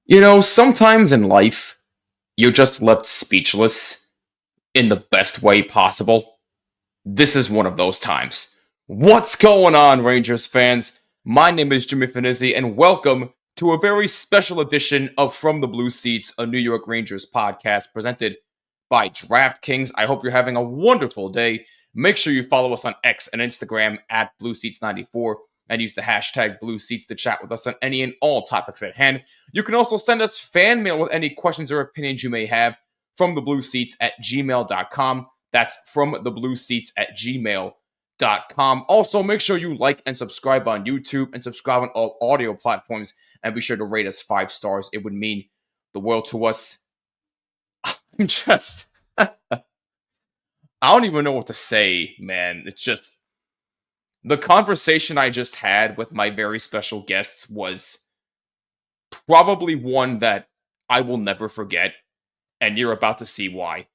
Sometimes in life, you're just left speechless in the best way possible. This is one of those times. What's going on, Rangers fans? My name is Jimmy Fanizzi, and welcome to a very special edition of From the Blue Seats, a New York Rangers podcast presented by DraftKings. I hope you're having a wonderful day. Make sure you follow us on X and Instagram at BlueSeats94 and use the hashtag BlueSeats to chat with us on any and all topics at hand. You can also send us fan mail with any questions or opinions you may have from the Blue Seats at gmail.com. That's from the Blue Seats at gmail.com. Also, make sure you like and subscribe on YouTube and subscribe on all audio platforms. And be sure to rate us 5 stars. It would mean the world to us. I'm just. I don't even know what to say, man. It's just. The conversation I just had with my very special guests was probably one that I will never forget. And you're about to see why.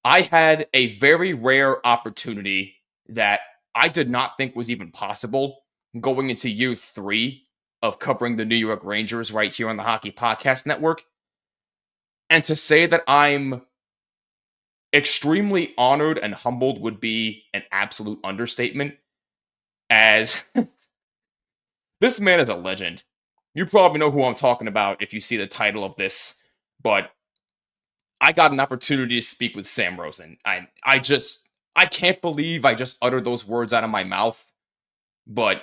I had a very rare opportunity that I did not think was even possible going into year 3 of covering the New York Rangers right here on the Hockey Podcast Network. And to say that I'm extremely honored and humbled would be an absolute understatement, as this man is a legend. You probably know who I'm talking about if you see the title of this, but I got an opportunity to speak with Sam Rosen. I can't believe I just uttered those words out of my mouth, but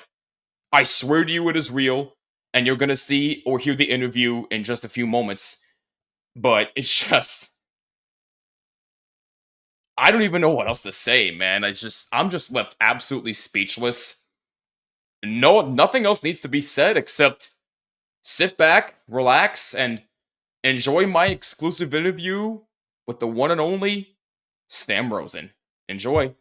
I swear to you it is real, and you're gonna see or hear the interview in just a few moments. But it's just I don't even know what else to say, man. I'm just left absolutely speechless. No, nothing else needs to be said except sit back, relax, and enjoy my exclusive interview with the one and only Sam Rosen. Enjoy.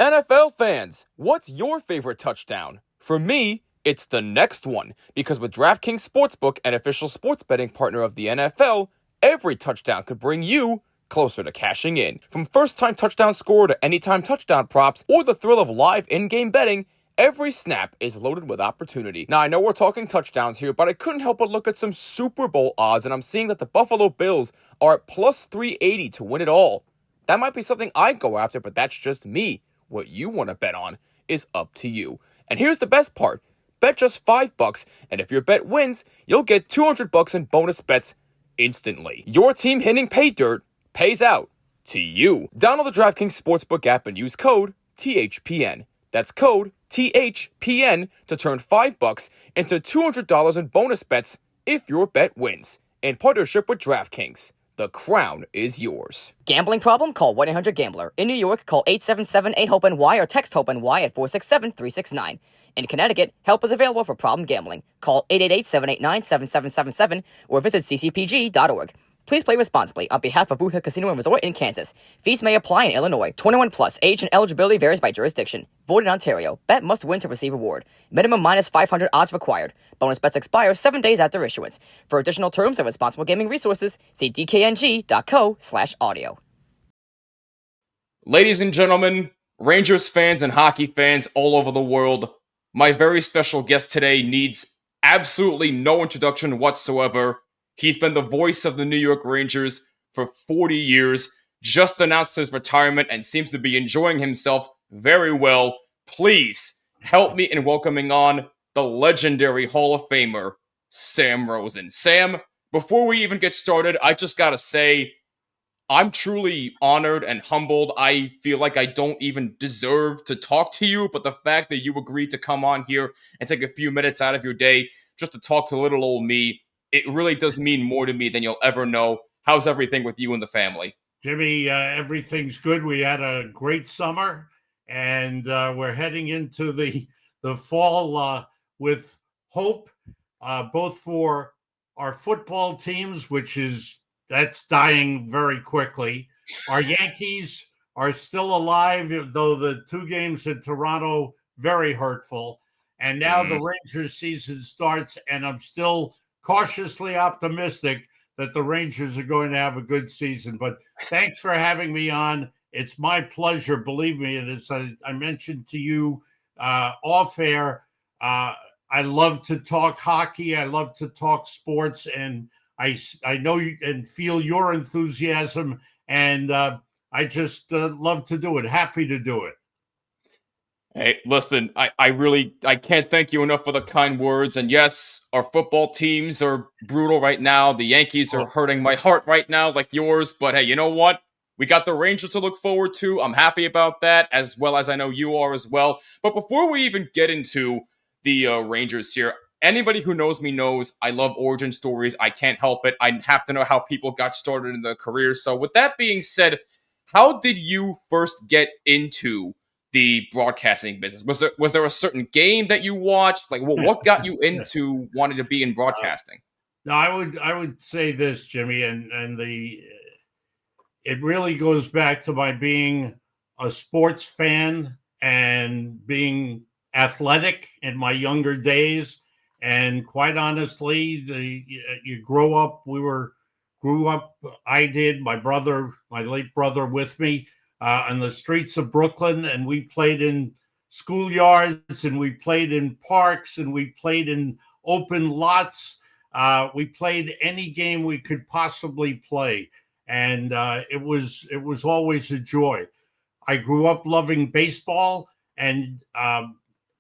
NFL fans, what's your favorite touchdown? For me, it's the next one, because with DraftKings Sportsbook, an official sports betting partner of the NFL, every touchdown could bring you closer to cashing in. From first-time touchdown score to anytime touchdown props, or the thrill of live in-game betting, every snap is loaded with opportunity. Now, I know we're talking touchdowns here, but I couldn't help but look at some Super Bowl odds, and I'm seeing that the Buffalo Bills are at plus 380 to win it all. That might be something I'd go after, but that's just me. What you want to bet on is up to you. And here's the best part. Bet just $5, and if your bet wins, you'll get $200 in bonus bets instantly. Your team hitting pay dirt pays out to you. Download the DraftKings Sportsbook app and use code THPN. That's code THPN to turn $5 into $200 in bonus bets if your bet wins. In partnership with DraftKings. The crown is yours. Gambling problem? Call 1-800-GAMBLER. In New York, call 877-8-HOPENY or text HOPENY at 467-369. In Connecticut, help is available for problem gambling. Call 888-789-7777 or visit ccpg.org. Please play responsibly on behalf of Boot Hill Casino and Resort in Kansas. Fees may apply in Illinois. 21 plus. Age and eligibility varies by jurisdiction. Void in Ontario. Bet must win to receive reward. Minimum minus 500 odds required. Bonus bets expire 7 days after issuance. For additional terms and responsible gaming resources, see dkng.co/audio. Ladies and gentlemen, Rangers fans and hockey fans all over the world, my very special guest today needs absolutely no introduction whatsoever. He's been the voice of the New York Rangers for 40 years, just announced his retirement, and seems to be enjoying himself very well. Please help me in welcoming on the legendary Hall of Famer, Sam Rosen. Sam, before we even get started, I just gotta say, I'm truly honored and humbled. I feel like I don't even deserve to talk to you, but the fact that you agreed to come on here and take a few minutes out of your day just to talk to little old me, it really does mean more to me than you'll ever know. How's everything with you and the family? Jimmy, everything's good. We had a great summer, and we're heading into the fall with hope, both for our football teams, that's dying very quickly. Our Yankees are still alive, though the 2 games in Toronto, very hurtful. And now the Rangers season starts, and I'm still cautiously optimistic that the Rangers are going to have a good season. But thanks for having me on. It's my pleasure, believe me. And as I mentioned to you off air, I love to talk hockey. I love to talk sports, and I know you and feel your enthusiasm, and I just love to do it. Happy to do it. Hey, listen, I can't thank you enough for the kind words. And yes, our football teams are brutal right now. The Yankees are Oh, hurting my heart right now, like yours. But hey, you know what? We got the Rangers to look forward to. I'm happy about that, as well as I know you are as well. But before we even get into the Rangers here, anybody who knows me knows I love origin stories. I can't help it. I have to know how people got started in their careers. So, with that being said, how did you first get into the broadcasting business? Was there a certain game that you watched? Like, what got you into wanting to be in broadcasting? no, I would say this, Jimmy, and the it really goes back to my being a sports fan and being athletic in my younger days. And quite honestly, the you grow up. Grew up. I did. My brother, my late brother, with me on the streets of Brooklyn, and we played in schoolyards, and we played in parks, and we played in open lots. We played any game we could possibly play, and it was always a joy. I grew up loving baseball and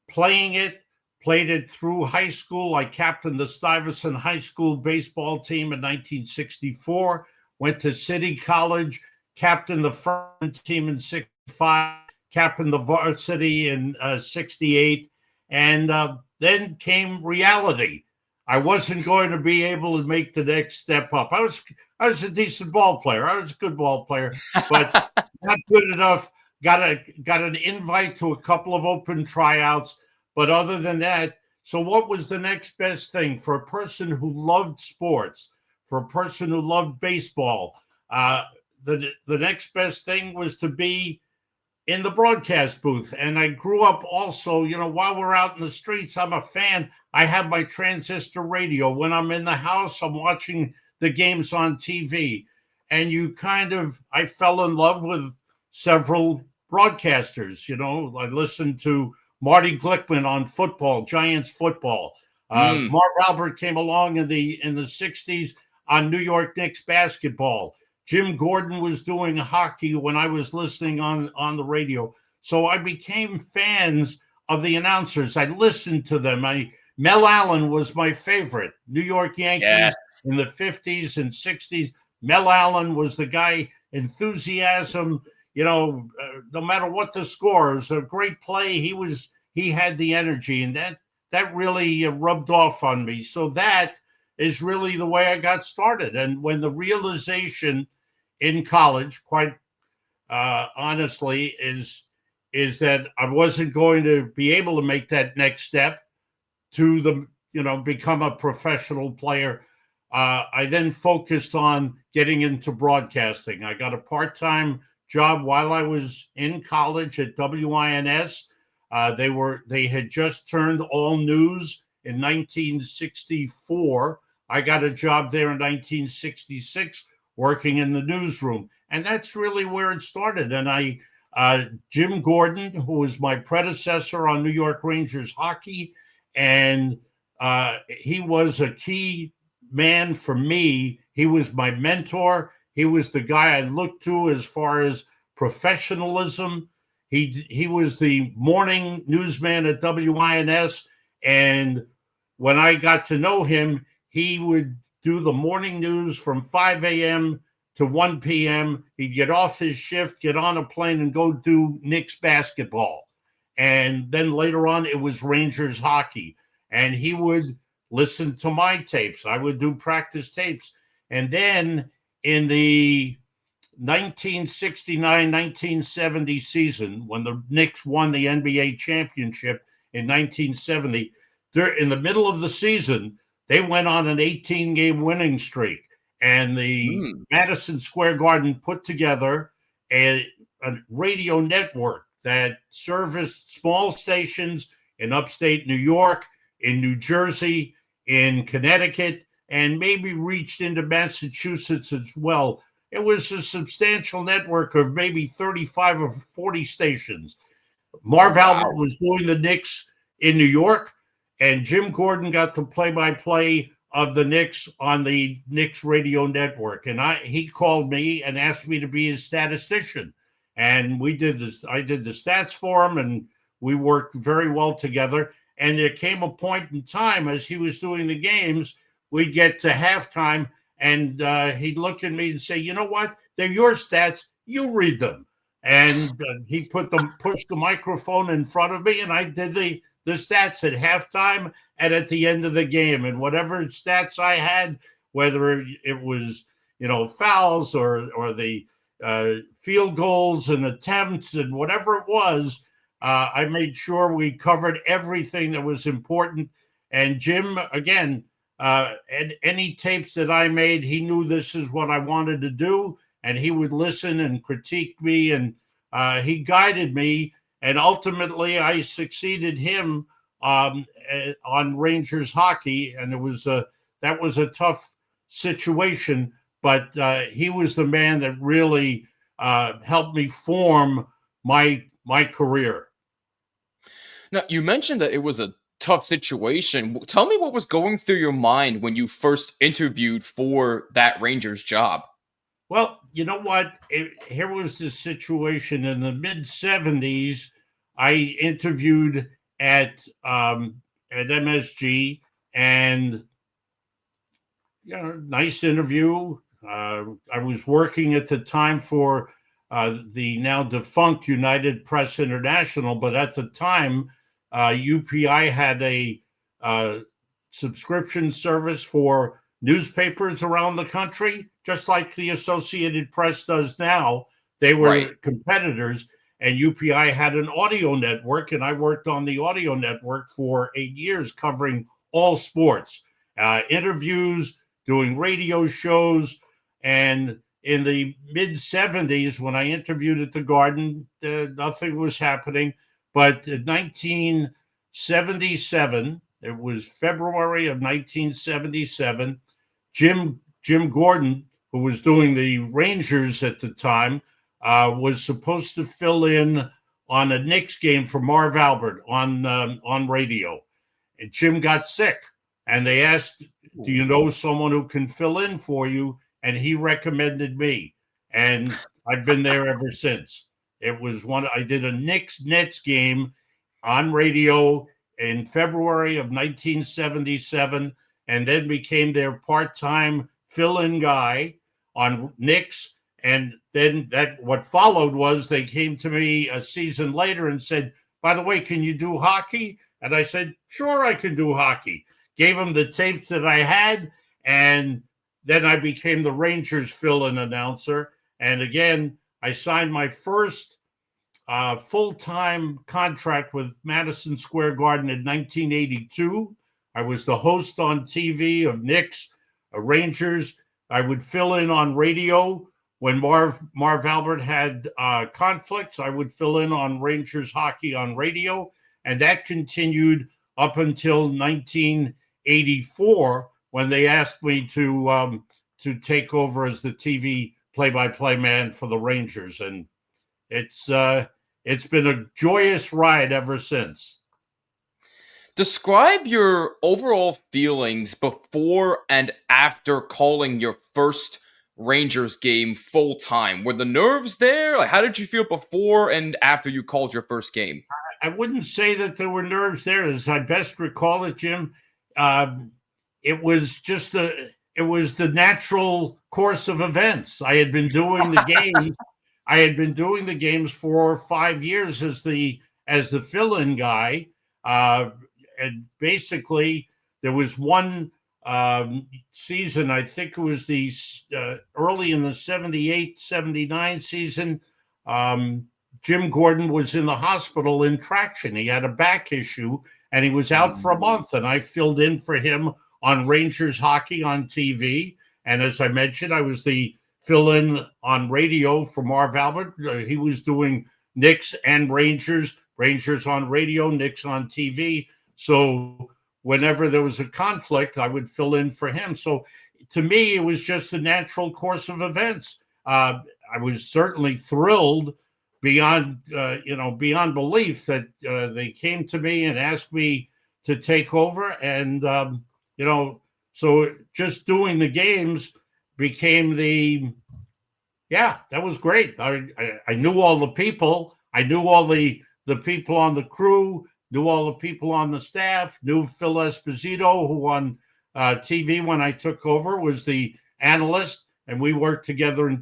playing it. Played it through high school. I captained the Stuyvesant High School baseball team in 1964. Went to City College, captained the freshman team in '65, captained the varsity in '68, and then came reality. I wasn't going to be able to make the next step up. I was a decent ball player. I was a good ball player, but not good enough. Got an invite to a couple of open tryouts, but other than that, so what was the next best thing for a person who loved sports, for a person who loved baseball? Uh, the next best thing was to be in the broadcast booth. And I grew up also, while we're out in the streets, I'm a fan. I have my transistor radio. When I'm in the house, I'm watching the games on TV. And I fell in love with several broadcasters. I listened to Marty Glickman on football, Giants football. Mm. Marv Albert came along in the 60s on New York Knicks basketball. Jim Gordon was doing hockey when I was listening on the radio. So I became fans of the announcers. I listened to them. Mel Allen was my favorite. New York Yes. Yankees in the 50s and 60s. Mel Allen was the guy, enthusiasm, no matter what the score, it was a great play. He had the energy, and that really rubbed off on me. So that is really the way I got started. And when the realization in college, quite honestly, is that I wasn't going to be able to make that next step to become a professional player. I then focused on getting into broadcasting. I got a part-time job while I was in college at WINS. They had just turned all news in 1964. I got a job there in 1966 working in the newsroom. And that's really where it started. And Jim Gordon, who was my predecessor on New York Rangers hockey, and he was a key man for me. He was my mentor. He was the guy I looked to as far as professionalism. He was the morning newsman at WINS, and when I got to know him, he would do the morning news from 5 a.m. to 1 p.m. He'd get off his shift, get on a plane, and go do Knicks basketball. And then later on, it was Rangers hockey. And he would listen to my tapes. I would do practice tapes. And then in the 1969-1970 season, when the Knicks won the NBA championship in 1970, in the middle of the season, they went on an 18-game winning streak. And the Mm. Madison Square Garden put together a radio network that serviced small stations in upstate New York, in New Jersey, in Connecticut, and maybe reached into Massachusetts as well. It was a substantial network of maybe 35 or 40 stations. Oh Marv Albert wow. was doing the Knicks in New York, and Jim Gordon got the play-by-play of the Knicks on the Knicks radio network. And he called me and asked me to be his statistician. And we did this. I did the stats for him, and we worked very well together. And there came a point in time as he was doing the games, we'd get to halftime, and he'd look at me and say, "You know what? They're your stats. You read them." And he pushed the microphone in front of me, and I did the stats at halftime and at the end of the game. And whatever stats I had, whether it was, fouls or the field goals and attempts and whatever it was, I made sure we covered everything that was important. And Jim, again, and any tapes that I made, he knew this is what I wanted to do, and he would listen and critique me, and he guided me. And ultimately, I succeeded him on Rangers hockey, and that was a tough situation. But he was the man that really helped me form my career. Now, you mentioned that it was a tough situation. Tell me what was going through your mind when you first interviewed for that Rangers job. Well, you know what? Here was the situation in the mid-'70s. I interviewed at MSG, and nice interview. I was working at the time for the now defunct United Press International, but at the time, UPI had a subscription service for newspapers around the country, just like the Associated Press does now. They were competitors, and UPI had an audio network, and I worked on the audio network for 8 years, covering all sports, interviews, doing radio shows. And in the mid-'70s, when I interviewed at the Garden, nothing was happening. But in 1977, it was February of 1977, Jim Gordon, who was doing the Rangers at the time, was supposed to fill in on a Knicks game for Marv Albert on radio. And Jim got sick, and they asked, "Do you know someone who can fill in for you?" And he recommended me, and I've been there ever since. I did a Knicks Nets game on radio in February of 1977, and then became their part-time fill-in guy on Knicks. And then what followed was they came to me a season later and said, "By the way, can you do hockey?" And I said, "Sure, I can do hockey." Gave them the tapes that I had, and then I became the Rangers fill-in announcer. And again, I signed my first full-time contract with Madison Square Garden in 1982. I was the host on TV of Knicks, Rangers. I would fill in on radio when Marv Albert had conflicts. I would fill in on Rangers hockey on radio, and that continued up until 1984, when they asked me to take over as the TV play-by-play man for the Rangers. And it's been a joyous ride ever since. Describe your overall feelings before and after calling your first Rangers game full time. Were the nerves there? Like, how did you feel before and after you called your first game? I wouldn't say that there were nerves there. As I best recall it, Jim, it was the natural course of events. I had been doing the games. I had been doing the games for 5 years as the fill-in guy. And basically, there was one season, I think it was the early in the 78-79 season, Jim Gordon was in the hospital in traction. He had a back issue, and he was out for a month, and I filled in for him on Rangers hockey on TV. And as I mentioned, I was the fill-in on radio for Marv Albert. He was doing Knicks and Rangers on radio, Knicks on TV. So whenever there was a conflict, I would fill in for him. So to me, it was just a natural course of events. I was certainly thrilled beyond belief that they came to me and asked me to take over. And, so just doing the games became that was great. I knew all the people. I knew all the people on the crew, knew all the people on the staff, knew Phil Esposito, who on TV when I took over was the analyst, and we worked together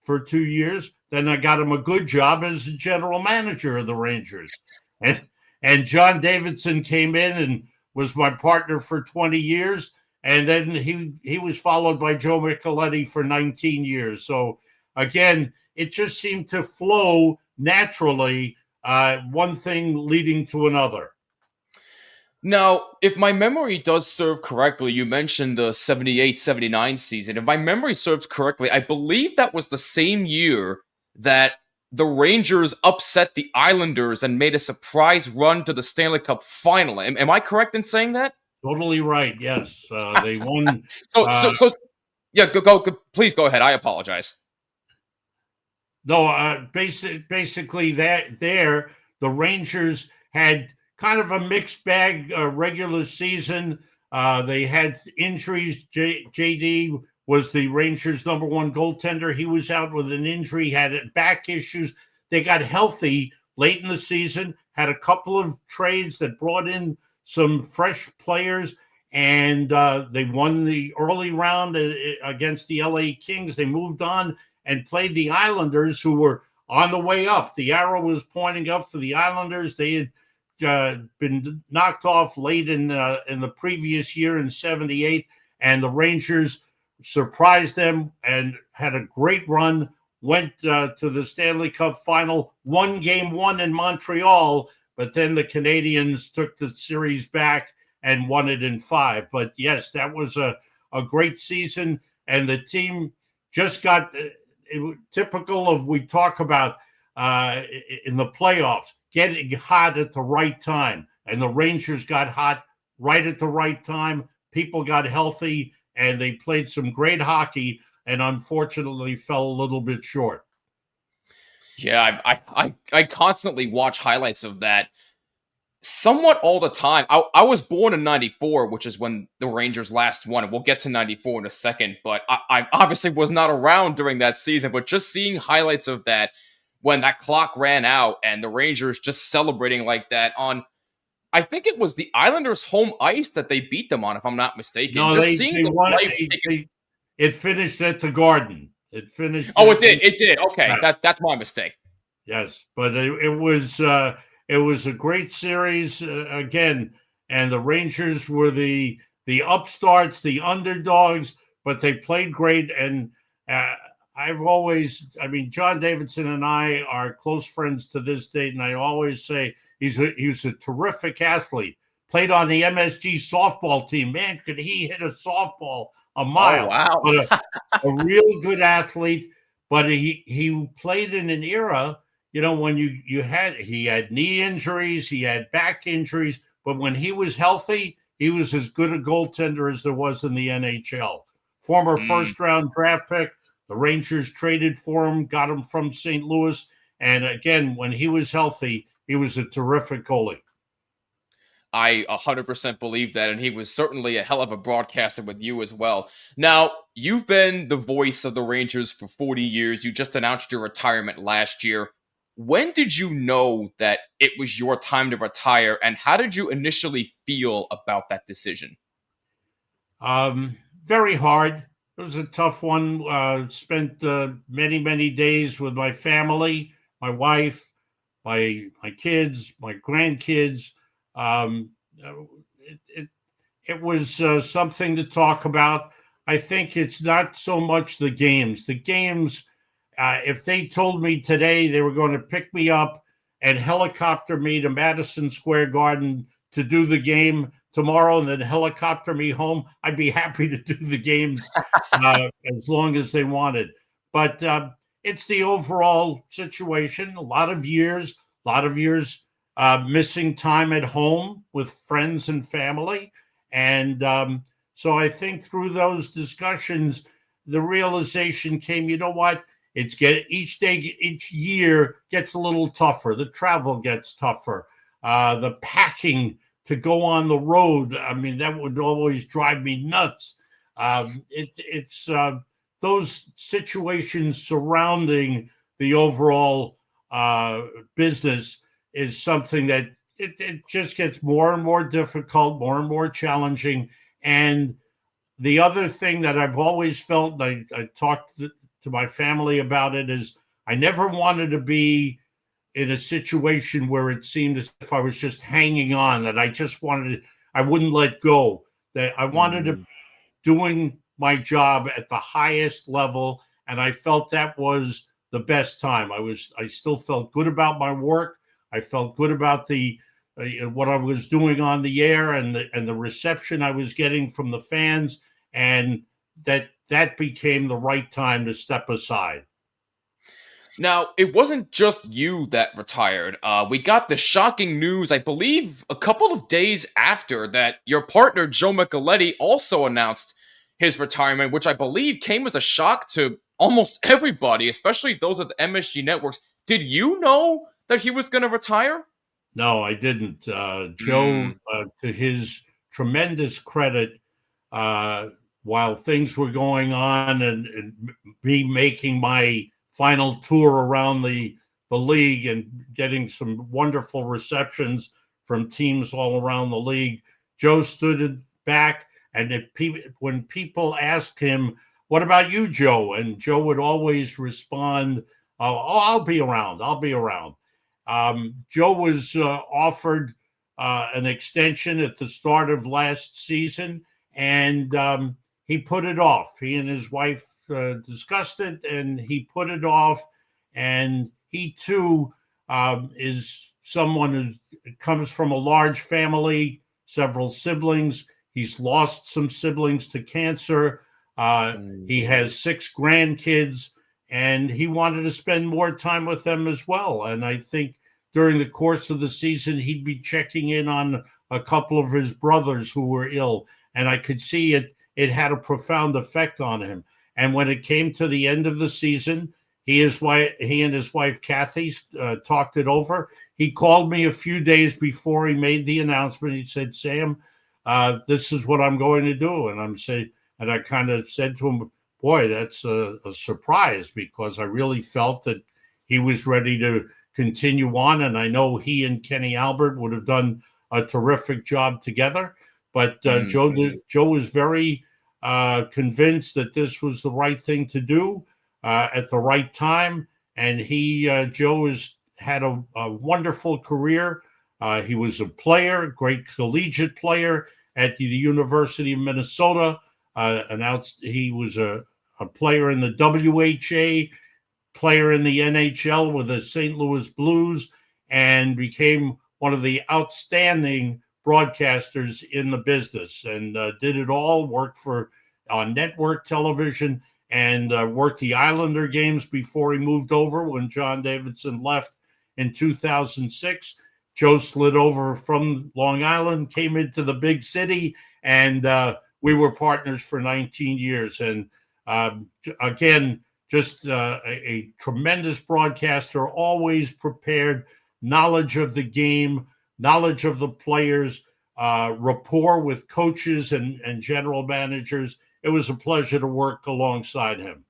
for 2 years. Then I got him a good job as the general manager of the Rangers. And John Davidson came in and was my partner for 20 years. And then he was followed by Joe Micheletti for 19 years. So again, it just seemed to flow naturally, one thing leading to another. Now, if my memory does serve correctly, you mentioned the 78-79 season. If my memory serves correctly, I believe that was the same year that the Rangers upset the Islanders and made a surprise run to the Stanley Cup final. Am I correct in saying that? Totally right. Yes. They won. So yeah, go, please go ahead. I apologize. No, basically the Rangers had kind of a mixed bag regular season. They had injuries. JD was the Rangers' number one goaltender. He was out with an injury, had back issues. They got healthy late in the season, had a couple of trades that brought in some fresh players, and they won the early round against the LA Kings. They moved on and played the Islanders, who were on the way up. The arrow was pointing up for the Islanders. They had been knocked off late in the previous year in 78, and the Rangers surprised them and had a great run, went to the Stanley Cup final, won game one in Montreal, but then the Canadiens took the series back and won it in 5. But yes, that was a great season, and the team just got typical of we talk about in the playoffs, getting hot at the right time. And the Rangers got hot right at the right time. People got healthy, and they played some great hockey, and unfortunately fell a little bit short. Yeah, I constantly watch highlights of that somewhat all the time. I was born in 94, which is when the Rangers last won, and we'll get to 94 in a second, but I obviously was not around during that season, but just seeing highlights of that when that clock ran out and the Rangers just celebrating like that on, I think it was the Islanders' home ice that they beat them on, if I'm not mistaken. No, Just they seeing the won. life. It finished at the Garden. It finished. Oh, it did. It did. Okay, Yeah. that's my mistake. Yes, but it was a great series again, and the Rangers were the upstarts, the underdogs, but they played great. And John Davidson and I are close friends to this date, and I always say he's a terrific athlete. Played on the MSG softball team. Man, could he hit a softball a mile? Oh, wow. But a real good athlete. But he played in an era, when he had knee injuries, he had back injuries, but when he was healthy, he was as good a goaltender as there was in the NHL. Former first round draft pick, the Rangers traded for him, got him from St. Louis. And again, when he was healthy, he was a terrific goalie. I 100% believe that, and he was certainly a hell of a broadcaster with you as well. Now, you've been the voice of the Rangers for 40 years. You just announced your retirement last year. When did you know that it was your time to retire, and how did you initially feel about that decision? Very hard. It was a tough one. Spent many, many days with my family, my wife, my kids, my grandkids. It was something to talk about. I think it's not so much the games. The games, if they told me today they were going to pick me up and helicopter me to Madison Square Garden to do the game tomorrow and then helicopter me home, I'd be happy to do the games as long as they wanted. But it's the overall situation. A lot of years missing time at home with friends and family. And so I think through those discussions, the realization came, you know what? Each year gets a little tougher. The travel gets tougher. The packing to go on the road. I mean, that would always drive me nuts. It's those situations surrounding the overall business is something that it just gets more and more difficult, more and more challenging. And the other thing that I've always felt, I talked to my family about it, is I never wanted to be in a situation where it seemed as if I was just hanging on, that I wouldn't let go, that I wanted to doing my job at the highest level. And I felt that was the best time. I still felt good about my work. I felt good about what I was doing on the air, and the reception I was getting from the fans, and that became the right time to step aside. Now, it wasn't just you that retired. We got the shocking news, I believe, a couple of days after that your partner, Joe Micheletti, also announced his retirement, which I believe came as a shock to almost everybody, especially those at the MSG networks. Did you know that he was going to retire? No, I didn't. Joe, Mm, to his tremendous credit, uh, while things were going on, and me making my final tour around the league and getting some wonderful receptions from teams all around the league, Joe stood back, and when people asked him, "What about you, Joe?" and Joe would always respond, "Oh, I'll be around. I'll be around." Joe was offered an extension at the start of last season, and he put it off. He and his wife discussed it, and he put it off. And he too is someone who comes from a large family, several siblings. He's lost some siblings to cancer. He mm. has 6 grandkids, and he wanted to spend more time with them as well. And I think during the course of the season, he'd be checking in on a couple of his brothers who were ill. And I could see it had a profound effect on him. And when it came to the end of the season, he and his wife Kathy talked it over. He called me a few days before he made the announcement. He said, "Sam, this is what I'm going to do." And I kind of said to him, "Boy, that's a surprise," because I really felt that he was ready to continue on. And I know he and Kenny Albert would have done a terrific job together. But Joe was very convinced that this was the right thing to do at the right time. And Joe has had a wonderful career. He was a player, great collegiate player at the University of Minnesota. He was a player in the WHA, player in the NHL with the St. Louis Blues, and became one of the outstanding broadcasters in the business, and did it all, worked for on network television, and worked the Islander games before he moved over when John Davidson left in 2006. Joe slid over from Long Island, came into the big city, and we were partners for 19 years. And again, just a tremendous broadcaster, always prepared, knowledge of the game, knowledge of the players, rapport with coaches and general managers. It was a pleasure to work alongside him.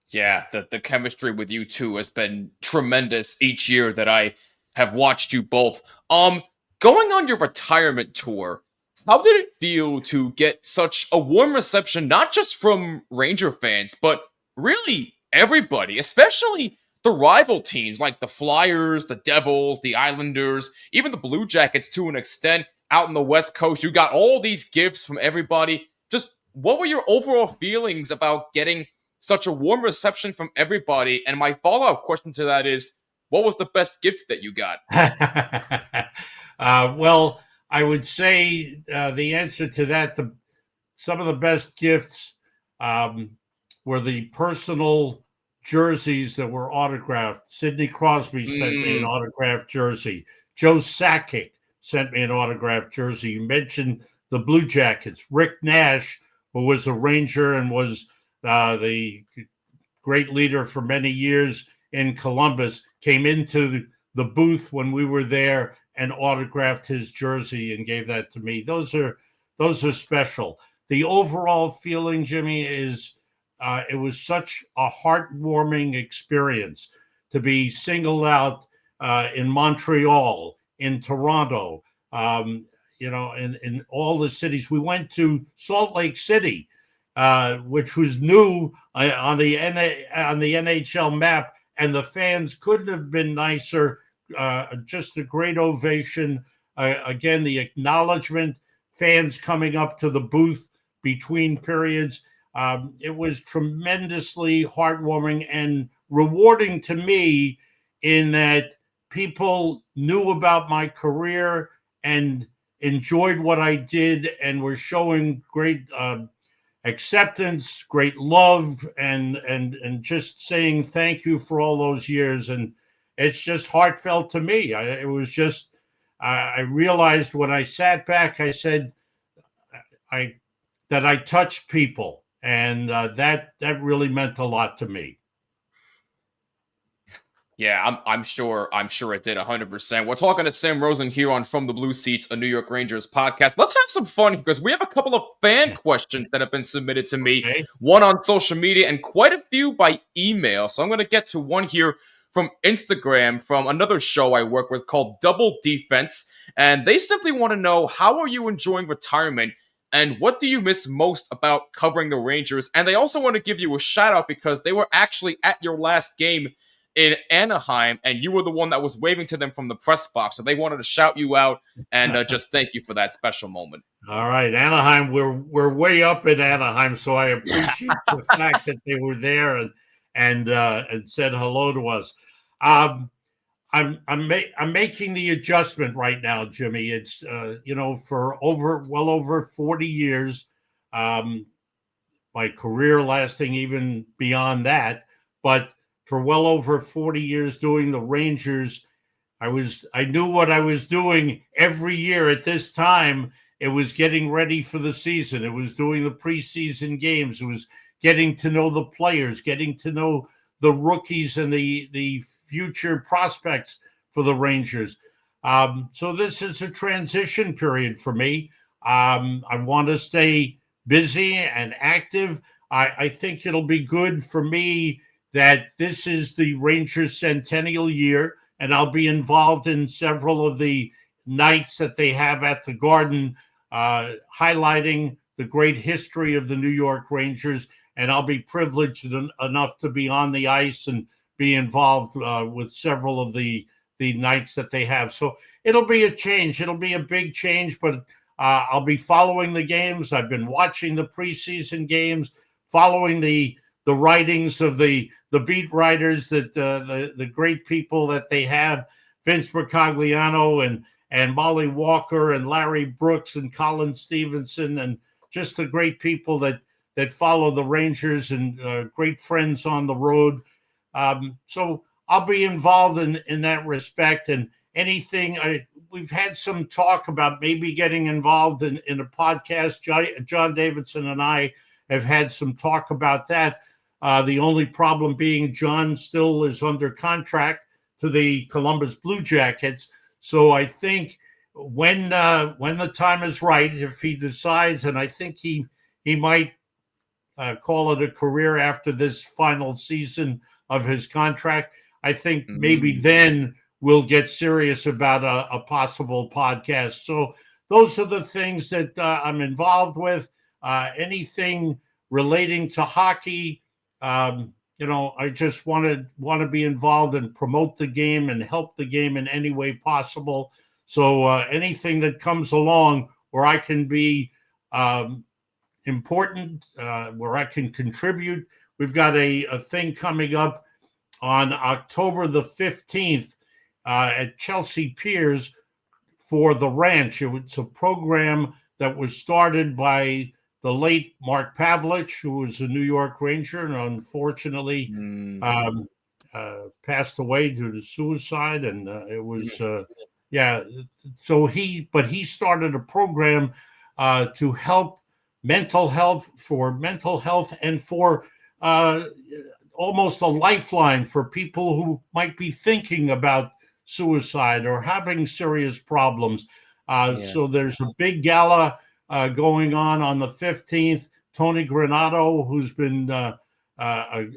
Yeah, the chemistry with you two has been tremendous each year that I have watched you both. Going on your retirement tour, how did it feel to get such a warm reception, not just from Ranger fans, but really everybody, especially the rival teams like the Flyers, the Devils, the Islanders, even the Blue Jackets to an extent out in the West Coast? You got all these gifts from everybody. Just what were your overall feelings about getting such a warm reception from everybody? And my follow-up question to that is, what was the best gift that you got? Well, I would say the answer to that, some of the best gifts um, were the personal jerseys that were autographed. Sidney Crosby sent me an Mm, autographed jersey. Joe Sakic sent me an autographed jersey. You mentioned the Blue Jackets. Rick Nash, who was a Ranger and was the great leader for many years in Columbus, came into the booth when we were there and autographed his jersey and gave that to me. Those are special. The overall feeling, Jimmy, is it was such a heartwarming experience to be singled out in Montreal, in Toronto, in all the cities. We went to Salt Lake City, which was new on the NHL map, and the fans couldn't have been nicer. Just a great ovation. Again, the acknowledgement, fans coming up to the booth between periods. It was tremendously heartwarming and rewarding to me in that people knew about my career and enjoyed what I did and were showing great acceptance, great love, and just saying thank you for all those years. And it's just heartfelt to me. It was just, I realized when I sat back, I said, that I touched people, and that really meant a lot to me. Yeah, I'm sure it did 100%. We're talking to Sam Rosen here on From the Blue Seats, a New York Rangers podcast. Let's have some fun because we have a couple of fan questions that have been submitted to me, Okay. one on social media and quite a few by email. So I'm going to get to one here from Instagram from another show I work with called Double Defense, and they simply want to know, how are you enjoying retirement? And what do you miss most about covering the Rangers? And they also want to give you a shout out because they were actually at your last game in Anaheim, and you were the one that was waving to them from the press box. So they wanted to shout you out and just thank you for that special moment. All right, Anaheim. We're way up in Anaheim, so I appreciate the fact that they were there and said hello to us. I'm making the adjustment right now, Jimmy. It's for well over 40 years, my career lasting even beyond that, but for well over 40 years doing the Rangers, I knew what I was doing every year at this time. It was getting ready for the season. It was doing the preseason games. It was getting to know the players, getting to know the rookies and the future prospects for the Rangers. So this is a transition period for me. I want to stay busy and active. I think it'll be good for me that this is the Rangers centennial year, and I'll be involved in several of the nights that they have at the Garden, highlighting the great history of the New York Rangers. And I'll be privileged enough to be on the ice and be involved with several of the nights that they have. So it'll be a change. It'll be a big change, but I'll be following the games. I've been watching the preseason games, following the writings of the beat writers, that the great people that they have, Vince Mercogliano and Molly Walker and Larry Brooks and Colin Stevenson, and just the great people that follow the Rangers, and great friends on the road. So I'll be involved in that respect. And anything, we've had some talk about maybe getting involved in a podcast. John Davidson and I have had some talk about that. The only problem being John still is under contract to the Columbus Blue Jackets. So I think when the time is right, if he decides, and I think he might call it a career after this final season of his contract, I think maybe then we'll get serious about a possible podcast. So those are the things that I'm involved with. Anything relating to hockey, I just want to be involved and promote the game and help the game in any way possible. So anything that comes along where I can be important, where I can contribute. We've got a thing coming up on October the 15th at Chelsea Piers for the Ranch. It's a program that was started by the late Mark Pavlich, who was a New York Ranger and unfortunately passed away due to suicide. And it was, So he started a program to help mental health and for almost a lifeline for people who might be thinking about suicide or having serious problems. Yeah. So there's a big gala going on the 15th. Tony Granato, who's been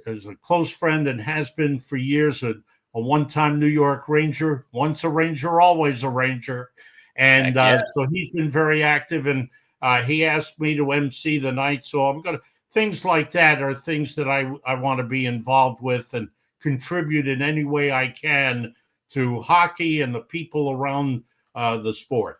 is a close friend and has been for years, a one-time New York Ranger, once a Ranger, always a Ranger. And Heck yeah. so he's been very active, and he asked me to MC the night. So I'm going to, things like that are things that I want to be involved with and contribute in any way I can to hockey and the people around the sport.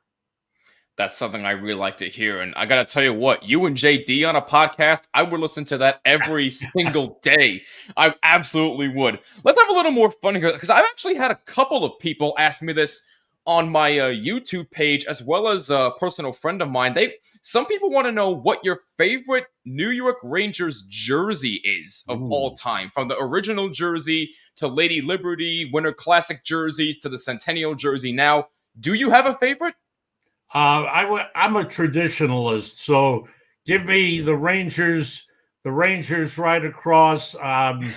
That's something I really like to hear. And I got to tell you what, you and JD on a podcast, I would listen to that every single day. I absolutely would. Let's have a little more fun here because I've actually had a couple of people ask me this on my YouTube page as well as a personal friend of mine. Some people want to know what your favorite New York Rangers jersey is of all time, from the original jersey to Lady Liberty, Winter Classic jerseys to the Centennial jersey now. Do you have a favorite? I'm a traditionalist, so give me the Rangers right across. The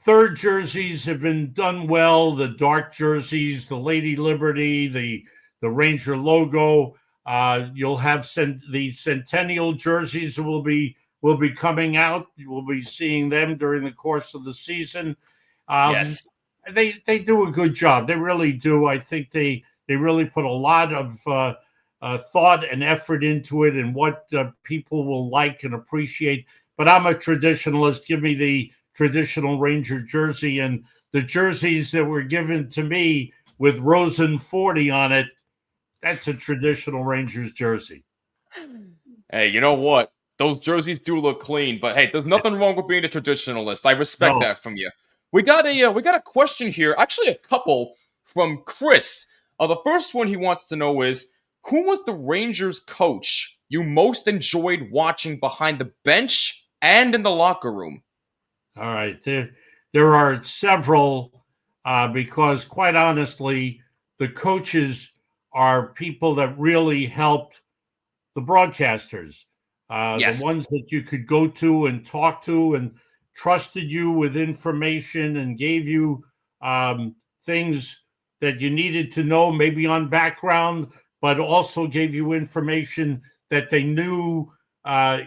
third jerseys have been done well. The dark jerseys, the Lady Liberty, the Ranger logo. You'll have the Centennial jerseys will be coming out. We'll be seeing them during the course of the season. Yes. They do a good job. They really do. I think they really put a lot of thought and effort into it and what people will like and appreciate. But I'm a traditionalist. Give me the traditional Ranger jersey, and the jerseys that were given to me with Rosen 40 on it. That's a traditional Rangers jersey. Hey, you know what? Those jerseys do look clean, but hey, there's nothing wrong with being a traditionalist. I respect No. that from you. We got a question here, actually a couple from Chris. The first one he wants to know is who was the Rangers coach you most enjoyed watching behind the bench and in the locker room? All right. There are several because, quite honestly, the coaches are people that really helped the broadcasters, the Yes. ones that you could go to and talk to and trusted you with information and gave you things that you needed to know, maybe on background, but also gave you information that they knew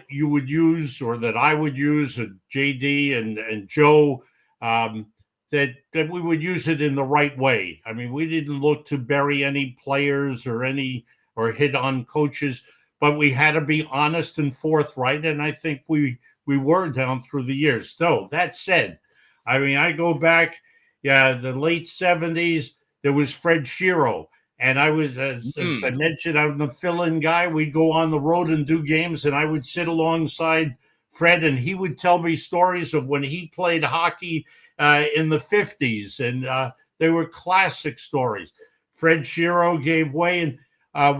you would use or that I would use, JD and Joe, that we would use it in the right way. I mean, we didn't look to bury any players or hit on coaches, but we had to be honest and forthright, and I think we were down through the years. So that said, I mean, I go back, the late 70s. There was Fred Shiro. And I was, as I mentioned, I'm the fill-in guy. We'd go on the road and do games, and I would sit alongside Fred, and he would tell me stories of when he played hockey in the 50s, and they were classic stories. Fred Shiro gave way, and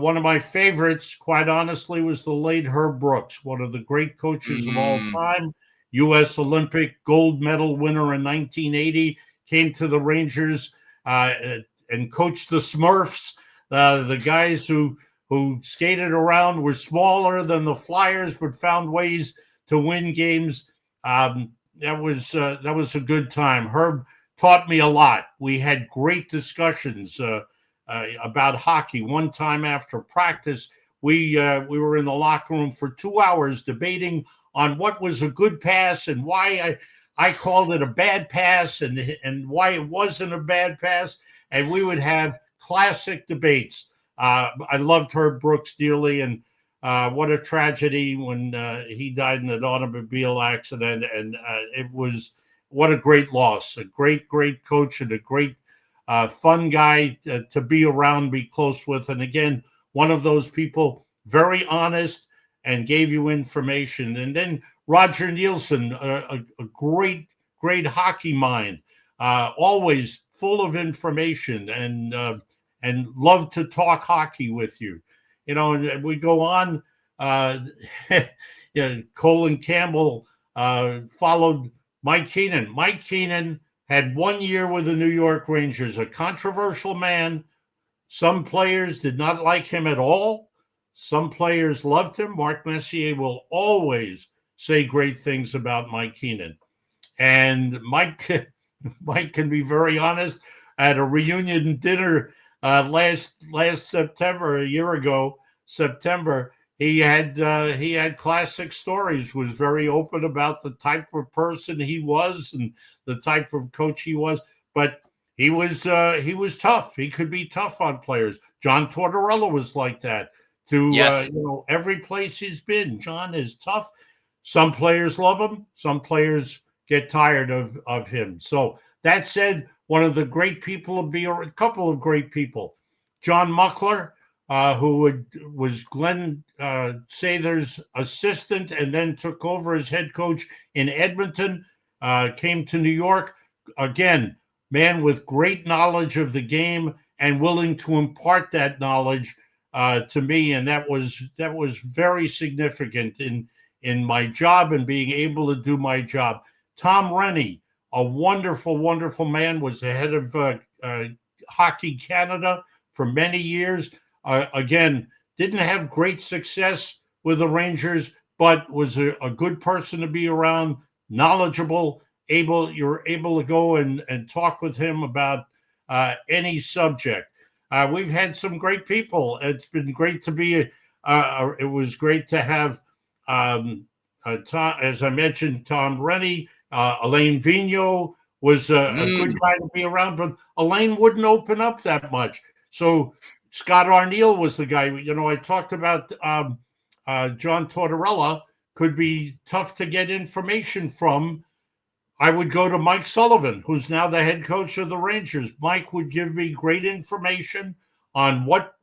one of my favorites, quite honestly, was the late Herb Brooks, one of the great coaches of all time, U.S. Olympic gold medal winner in 1980, came to the Rangers and coached the Smurfs, the guys who skated around, were smaller than the Flyers, but found ways to win games. That was a good time. Herb taught me a lot. We had great discussions about hockey. One time after practice, we were in the locker room for 2 hours debating on what was a good pass and why I called it a bad pass and why it wasn't a bad pass. And we would have classic debates. I loved Herb Brooks dearly, and what a tragedy when he died in an automobile accident. And it was, what a great loss. A great, great coach and a great, fun guy to be around, be close with. And again, one of those people, very honest and gave you information. And then Roger Nielsen, a great, great hockey mind, always full of information and love to talk hockey with you. You know, and we go on. Colin Campbell followed Mike Keenan. Mike Keenan had 1 year with the New York Rangers, a controversial man. Some players did not like him at all. Some players loved him. Mark Messier will always say great things about Mike Keenan. And Mike Mike can be very honest. At a reunion dinner last September, a year ago, September, he had classic stories. Was very open about the type of person he was and the type of coach he was. But he was tough. He could be tough on players. John Tortorella was like that. Yes. Every place he's been, John is tough. Some players love him. Some players get tired of him. So that said, one of the great people would be a couple of great people. John Muckler, who was Glenn Sather's assistant and then took over as head coach in Edmonton, came to New York. Again, man with great knowledge of the game and willing to impart that knowledge to me, and that was very significant in my job and being able to do my job. Tom Rennie, a wonderful, wonderful man, was the head of Hockey Canada for many years. Again, didn't have great success with the Rangers, but was a good person to be around, knowledgeable, you're able to go and talk with him about any subject. We've had some great people. It's been great to be, it was great to have, Tom, as I mentioned, Tom Rennie, Alain Vigneault was a good guy to be around, but Alain wouldn't open up that much. So Scott Arniel was the guy. I talked about John Tortorella could be tough to get information from. I would go to Mike Sullivan, who's now the head coach of the Rangers. Mike would give me great information on what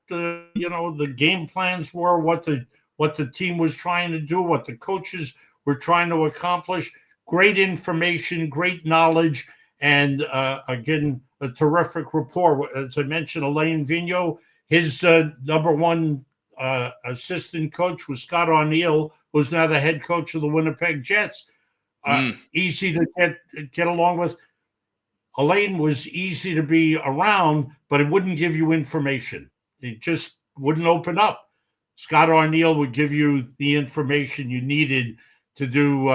the game plans were, what the team was trying to do, what the coaches were trying to accomplish. Great information, great knowledge, and again, a terrific rapport. As I mentioned, Alain Vigneault, his number one assistant coach was Scott Arniel, who's now the head coach of the Winnipeg Jets. Easy to get along with. Alain was easy to be around, but it wouldn't give you information. It just wouldn't open up. Scott Arniel would give you the information you needed to do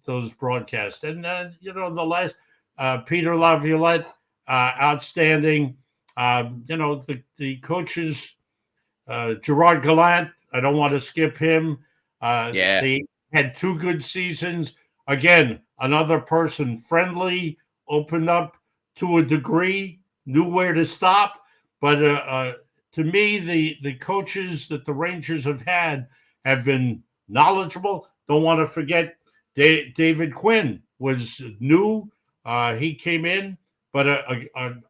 those broadcasts. And the last Peter Laviolette, outstanding. The coaches, Gerard Gallant. I don't want to skip him. They had 2 good seasons. Again, another person friendly, opened up to a degree, knew where to stop. But to me, the coaches that the Rangers have had have been knowledgeable. Don't want to forget David Quinn was new. He came in, but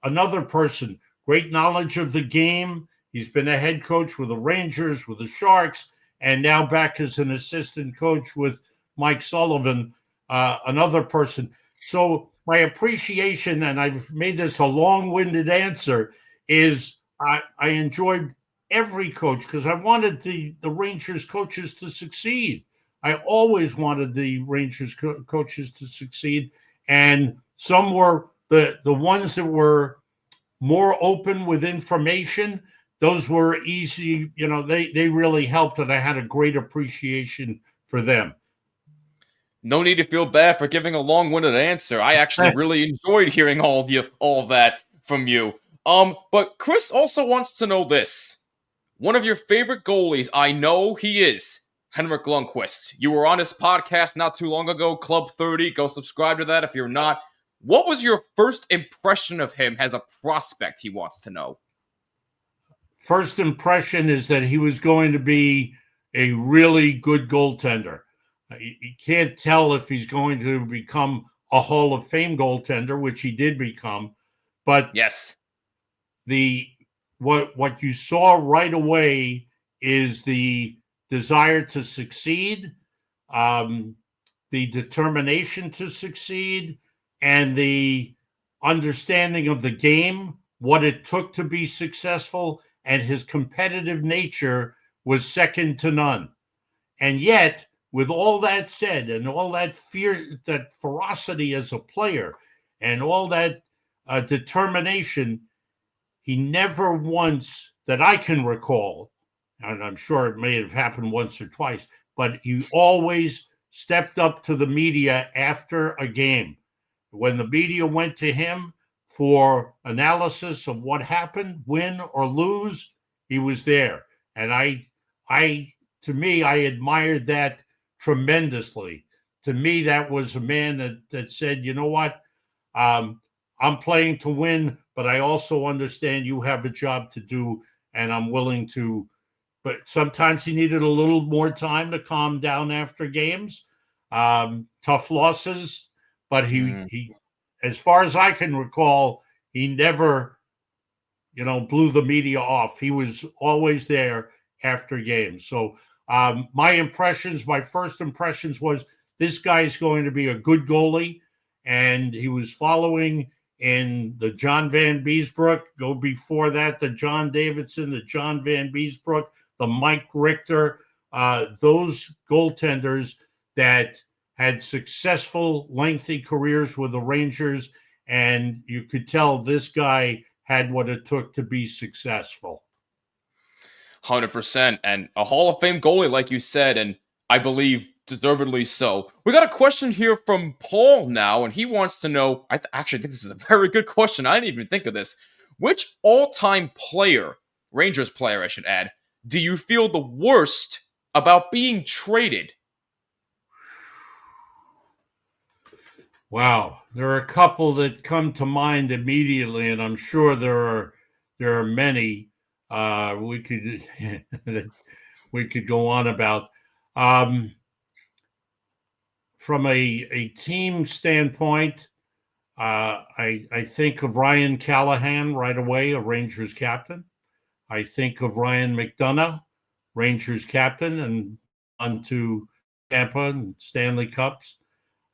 another person, great knowledge of the game. He's been a head coach with the Rangers, with the Sharks, and now back as an assistant coach with Mike Sullivan, another person. So my appreciation, and I've made this a long-winded answer, is I enjoyed every coach because I wanted the Rangers coaches to succeed. I always wanted the Rangers coaches to succeed, and some were the ones that were more open with information. Those were easy, they really helped, and I had a great appreciation for them. No need to feel bad for giving a long-winded answer. I actually really enjoyed hearing all of that from you. But Chris also wants to know this. One of your favorite goalies, I know he is, Henrik Lundqvist. You were on his podcast not too long ago, Club 30. Go subscribe to that if you're not. What was your first impression of him as a prospect, he wants to know? First impression is that he was going to be a really good goaltender. You can't tell if he's going to become a Hall of Fame goaltender, which he did become. But yes, what you saw right away is the desire to succeed, the determination to succeed, and the understanding of the game, what it took to be successful, and his competitive nature was second to none. And yet, with all that said, and all that fear, that ferocity as a player, and all that determination, he never once, that I can recall, and I'm sure it may have happened once or twice, but he always stepped up to the media after a game when the media went to him for analysis of what happened, win or lose, he was there. And to me, I admired that tremendously. To me, that was a man that said, you know what, I'm playing to win, but I also understand you have a job to do, and I'm willing to. But sometimes he needed a little more time to calm down after games, tough losses. But he, as far as I can recall, he never, blew the media off. He was always there after games. So my first impressions was this guy's going to be a good goalie, and he was following in the John Van Beesbrook. Go before that, the John Davidson, the John Van Beesbrook, the Mike Richter, those goaltenders that had successful, lengthy careers with the Rangers, and you could tell this guy had what it took to be successful. 100%. And a Hall of Fame goalie, like you said, and I believe deservedly so. We got a question here from Paul now, and he wants to know, I actually think this is a very good question. I didn't even think of this. Which all-time player, Rangers player I should add, do you feel the worst about being traded? Wow, there are a couple that come to mind immediately, and I'm sure there are many we could that we could go on about. From a team standpoint, I think of Ryan Callahan right away, a Rangers captain. I think of Ryan McDonough, Rangers captain, and on to Tampa and Stanley Cups.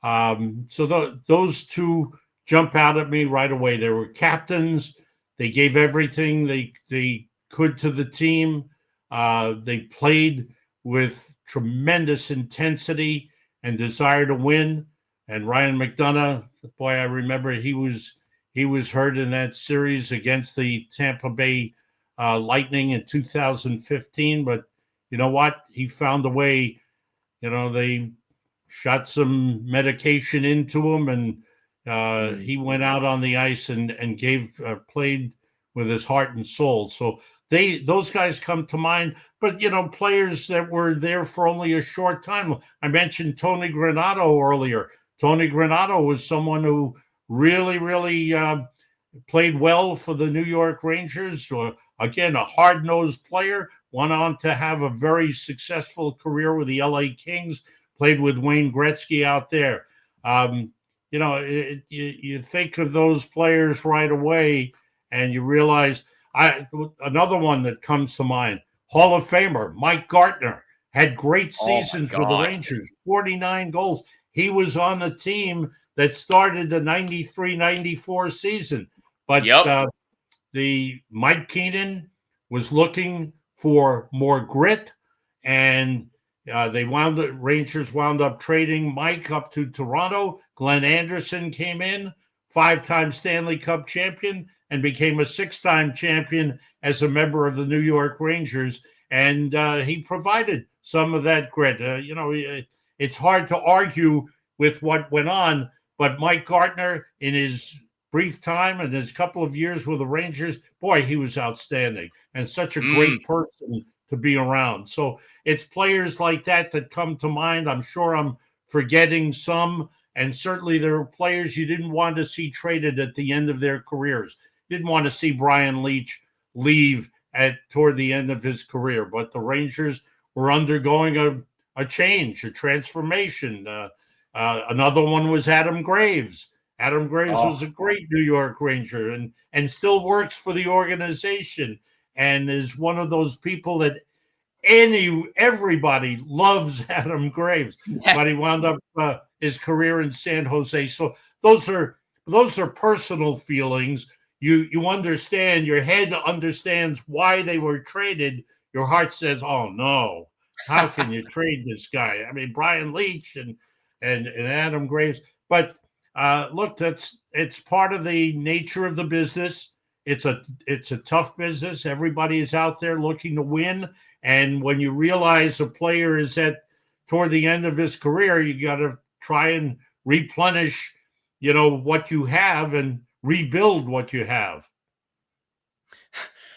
So those two jump out at me right away. They were captains. They gave everything they could to the team. They played with tremendous intensity and desire to win. And Ryan McDonough, boy, I remember he was hurt in that series against the Tampa Bay Lightning in 2015. But you know what? He found a way. They shot some medication into him, and he went out on the ice and played with his heart and soul. So those guys come to mind. But players that were there for only a short time. I mentioned Tony Granato earlier. Tony Granato was someone who really, really played well for the New York Rangers. Again, a hard-nosed player. Went on to have a very successful career with the LA Kings. Played with Wayne Gretzky out there. You think of those players right away, and you realize another one that comes to mind, Hall of Famer Mike Gartner, had great seasons with the Rangers, 49 goals. He was on the team that started the 93-94 season. But the Mike Keenan was looking for more grit, and Rangers wound up trading Mike up to Toronto. Glenn Anderson came in, 5-time Stanley Cup champion, and became a 6-time champion as a member of the New York Rangers. And he provided some of that grit. It's hard to argue with what went on, but Mike Gartner, in his brief time and his couple of years with the Rangers, boy, he was outstanding and such a great person to be around. So it's players like that come to mind. I'm sure I'm forgetting some, and certainly there are players you didn't want to see traded at the end of their careers. Didn't want to see Brian Leetch leave toward the end of his career, but the Rangers were undergoing a change, a transformation. Another one was Adam Graves. Adam Graves was a great New York Ranger and still works for the organization, and is one of those people that everybody loves Adam Graves. But he wound up his career in San Jose. So those are personal feelings. You understand, your head understands why they were traded. Your heart says, "Oh no, how can you trade this guy?" I mean, Brian Leetch and Adam Graves. But look, it's part of the nature of the business. It's a tough business. Everybody is out there looking to win. And when you realize a player is toward the end of his career, you got to try and replenish what you have and rebuild what you have.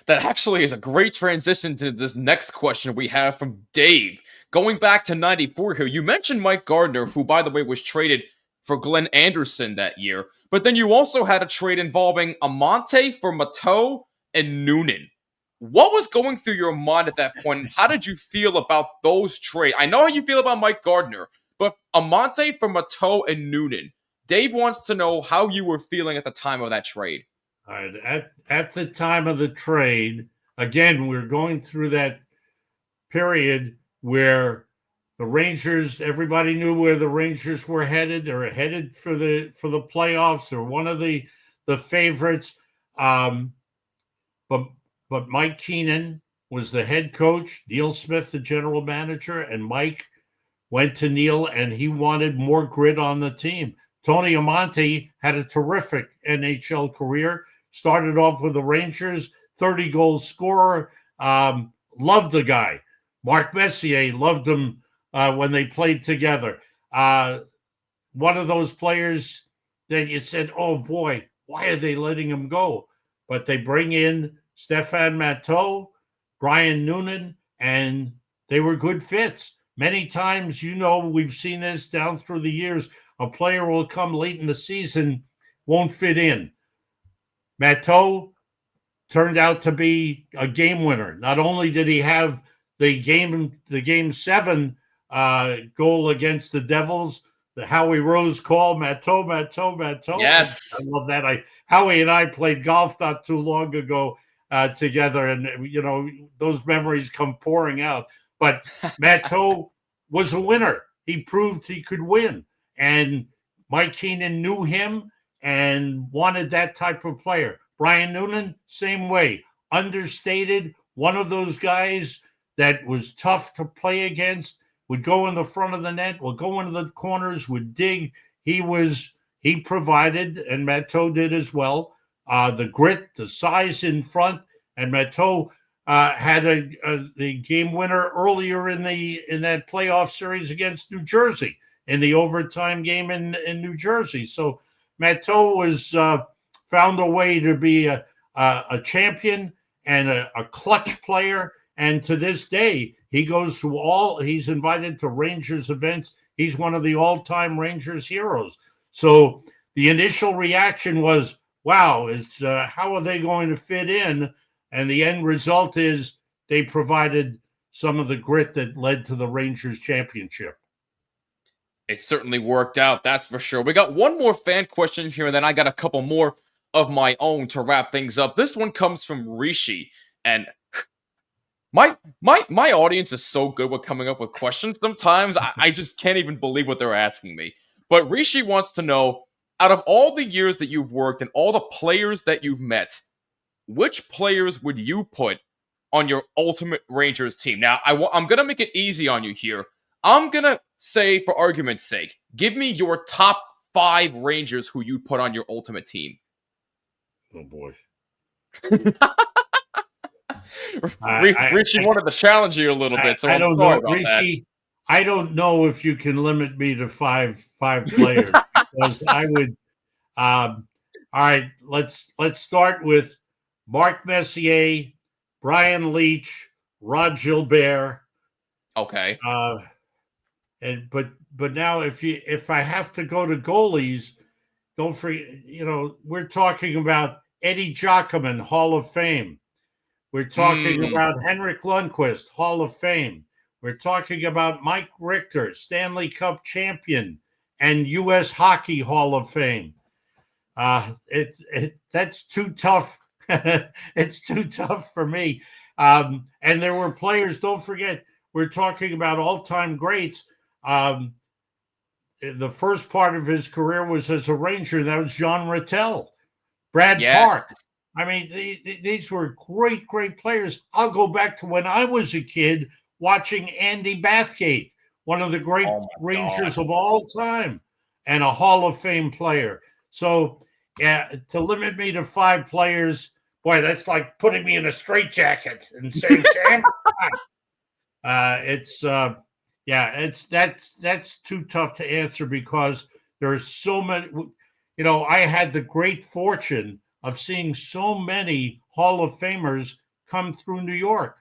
That actually is a great transition to this next question we have from Dave. Going back to 94 here, you mentioned Mike Gardner, who, by the way, was traded for Glenn Anderson that year. But then you also had a trade involving Amante for Mateau and Noonan. What was going through your mind at that point? And how did you feel about those trades? I know how you feel about Mike Gardner, but Amante for Mateau and Noonan. Dave wants to know how you were feeling at the time of that trade. All right. At the time of the trade, again, we're going through that period where the Rangers, everybody knew where the Rangers were headed. They're headed for the playoffs. They're one of the favorites. But Mike Keenan was the head coach, Neil Smith the general manager, and Mike went to Neil and he wanted more grit on the team. Tony Amante had a terrific NHL career. Started off with the Rangers, 30-goal scorer. Loved the guy. Mark Messier loved him when they played together. One of those players that you said, oh boy, why are they letting him go? But they bring in Stefan Mateau, Brian Noonan, and they were good fits. Many times, we've seen this down through the years. A player will come late in the season, won't fit in. Mateau turned out to be a game winner. Not only did he have the game 7 goal against the Devils, the Howie Rose call, Mateau. Yes. I love that. Howie and I played golf not too long ago together, and those memories come pouring out. But Mateau was a winner. He proved he could win, and Mike Keenan knew him and wanted that type of player. Brian Noonan, same way. Understated, one of those guys that was tough to play against, would go in the front of the net, would go into the corners, would dig. He provided, and Mateau did as well, the grit, the size in front, and Mateau had the game winner earlier in that playoff series against New Jersey in the overtime game in New Jersey. So Mateau was found a way to be a champion and a clutch player. And to this day, he's invited to Rangers events. He's one of the all-time Rangers heroes. So the initial reaction was, wow, how are they going to fit in? And the end result is they provided some of the grit that led to the Rangers championship. It certainly worked out, that's for sure. We got one more fan question here, and then I got a couple more of my own to wrap things up. This one comes from Rishi, and my audience is so good with coming up with questions. Sometimes I just can't even believe what they're asking me. But Rishi wants to know, out of all the years that you've worked and all the players that you've met, which players would you put on your Ultimate Rangers team? Now, I'm going to make it easy on you here. I'm going to say, for argument's sake, give me your top 5 Rangers who you'd put on your Ultimate team. Oh, boy. Richie wanted to challenge you a little bit, so I'm sorry about Richie, that. I don't know if you can limit me to five players because I would. All right, let's start with Mark Messier, Brian Leetch, Rod Gilbert. Okay. But now if I have to go to goalies, don't forget. We're talking about Eddie Giacomin, Hall of Fame. We're talking about Henrik Lundqvist, Hall of Fame. We're talking about Mike Richter, Stanley Cup champion and U.S. Hockey Hall of Fame. That's too tough. It's too tough for me. And there were players, don't forget, we're talking about all-time greats. The first part of his career was as a Ranger. That was John Rattel, Brad Park. I mean, these were great, great players. I'll go back to when I was a kid watching Andy Bathgate, one of the great Rangers of all time and a Hall of Fame player. So to limit me to 5 players, boy, that's like putting me in a straitjacket and saying, Sam, that's too tough to answer because there's so many. I had the great fortune of seeing so many Hall of Famers come through New York.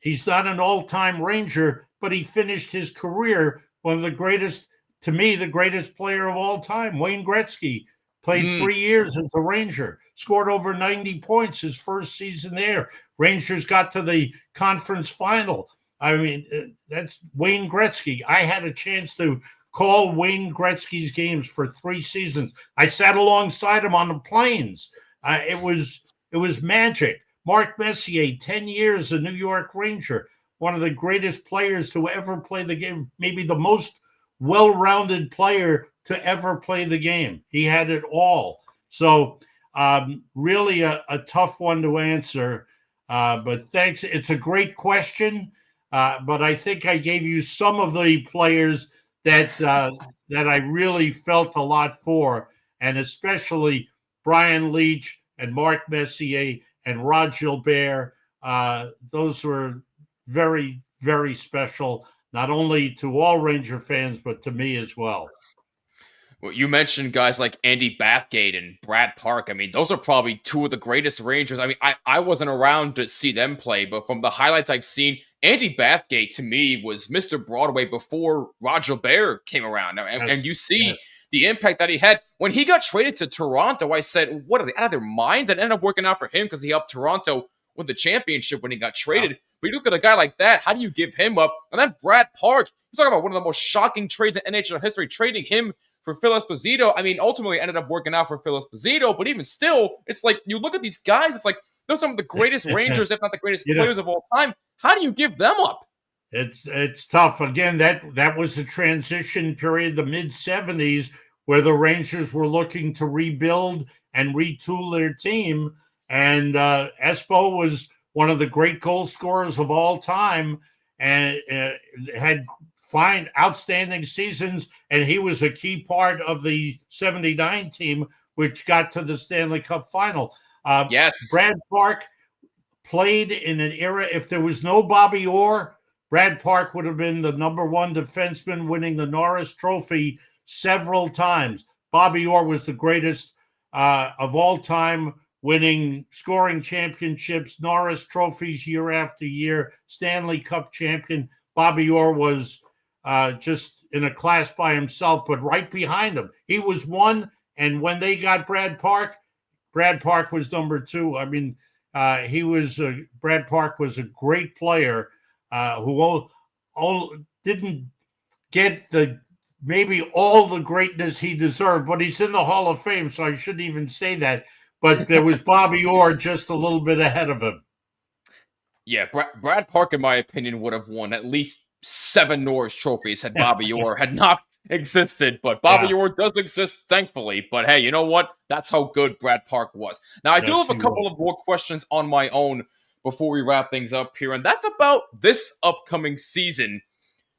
He's not an all-time Ranger, but he finished his career one of the greatest, to me, the greatest player of all time. Wayne Gretzky played 3 years as a Ranger, scored over 90 points his first season there. Rangers got to the conference final. I mean, that's Wayne Gretzky. I had a chance to call Wayne Gretzky's games for 3 seasons. I sat alongside him on the planes. It was magic. Mark Messier, 10 years a New York Ranger, one of the greatest players to ever play the game, maybe the most well-rounded player to ever play the game. He had it all. So really a tough one to answer. But thanks. It's a great question. But I think I gave you some of the players that I really felt a lot for, and especially Brian Leach and Mark Messier and Rod Gilbert. Those were very, very special, not only to all Ranger fans, but to me as well. Well, you mentioned guys like Andy Bathgate and Brad Park. I mean, those are probably two of the greatest Rangers. I mean, I wasn't around to see them play, but from the highlights I've seen, Andy Bathgate to me was Mr. Broadway before Roger Bear came around. And you see the impact that he had. When he got traded to Toronto, I said, what are they, out of their minds? And ended up working out for him because he helped Toronto win the championship when he got traded. Wow. But you look at a guy like that, how do you give him up? And then Brad Park, you talk about one of the most shocking trades in NHL history, trading him for Phil Esposito. I mean, ultimately ended up working out for Phil Esposito, but even still, it's like you look at these guys, it's like they're some of the greatest Rangers, if not the greatest players of all time. How do you give them up? It's tough. Again, that was a transition period, the mid-'70s, where the Rangers were looking to rebuild and retool their team. And Espo was one of the great goal scorers of all time and had fine, outstanding seasons, and he was a key part of the 79 team, which got to the Stanley Cup final. Yes. Brad Park played in an era, if there was no Bobby Orr, Brad Park would have been the number 1 defenseman, winning the Norris Trophy several times. Bobby Orr was the greatest of all time, winning scoring championships, Norris trophies year after year, Stanley Cup champion. Bobby Orr was just in a class by himself, but right behind him, he was 1. And when they got Brad Park was number 2. I mean, Brad Park was a great player who didn't get maybe all the greatness he deserved, but he's in the Hall of Fame, so I shouldn't even say that. But there was Bobby Orr just a little bit ahead of him. Yeah, Brad Park, in my opinion, would have won at least 7 Norris trophies had Bobby Orr had not existed. But Bobby Orr does exist, thankfully. But hey, you know what? That's how good Brad Park was. Now, I do have a couple of more questions on my own before we wrap things up here, and that's about this upcoming season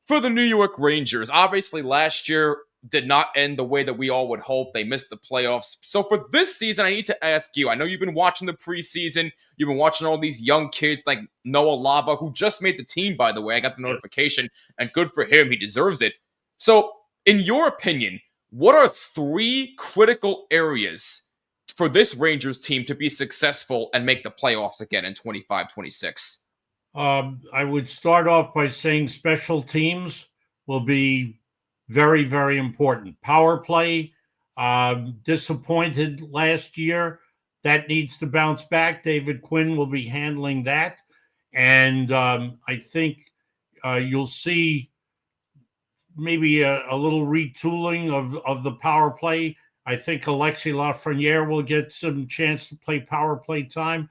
for the New York Rangers. Obviously, last year did not end the way that we all would hope. They missed the playoffs. So for this season, I need to ask you, I know you've been watching the preseason. You've been watching all these young kids like Noah Laba, who just made the team, by the way. I got the notification, and good for him. He deserves it. So in your opinion, what are 3 critical areas for this Rangers team to be successful and make the playoffs again in 25-26? I would start off by saying special teams will be very, very important. Power play, disappointed last year. That needs to bounce back. David Quinn will be handling that. And I think you'll see maybe a little retooling of the power play. I think Alexis Lafreniere will get some chance to play power play time.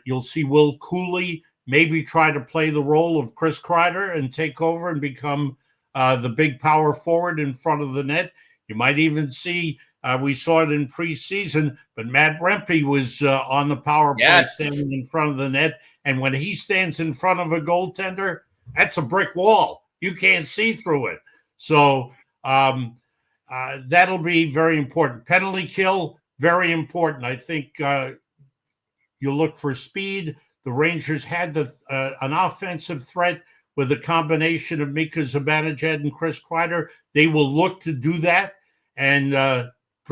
You'll see Will Cooley maybe try to play the role of Chris Kreider and take over and become the big power forward in front of the net. You might even see, we saw it in preseason, but Matt Rempe was on the power play standing in front of the net. And when he stands in front of a goaltender, that's a brick wall. You can't see through it. So that'll be very important. Penalty kill, very important. I think you look for speed. The Rangers had an offensive threat with a combination of Mika Zibanejad and Chris Kreider. They will look to do that and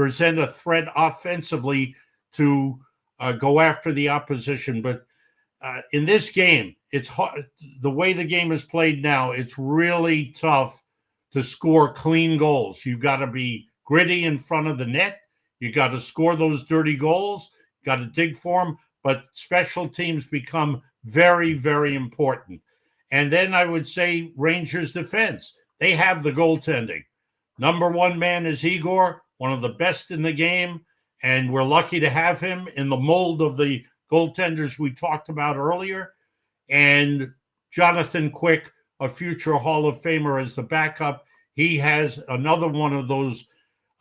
present a threat offensively to go after the opposition. But in this game, it's hard. The way the game is played now, it's really tough to score clean goals. You've got to be gritty in front of the net. You got to score those dirty goals. Got to dig for them. But special teams become very, very important. And then I would say Rangers defense. They have the goaltending. Number one man is Igor, one of the best in the game. And we're lucky to have him in the mold of the goaltenders we talked about earlier. And Jonathan Quick, a future Hall of Famer, as the backup. He has another one of those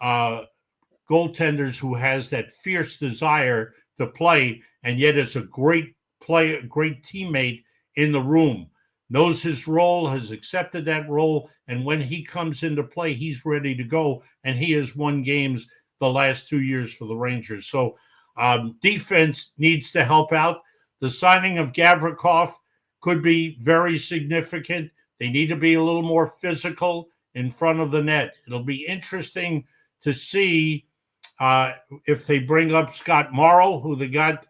goaltenders who has that fierce desire to play, and yet is a great player, great teammate in the room. Knows his role, has accepted that role, and when he comes into play, he's ready to go. And he has won games the last 2 years for the Rangers. So defense needs to help out. The signing of Gavrikov could be very significant. They need to be a little more physical in front of the net. It'll be interesting to see if they bring up Scott Morrow, who they got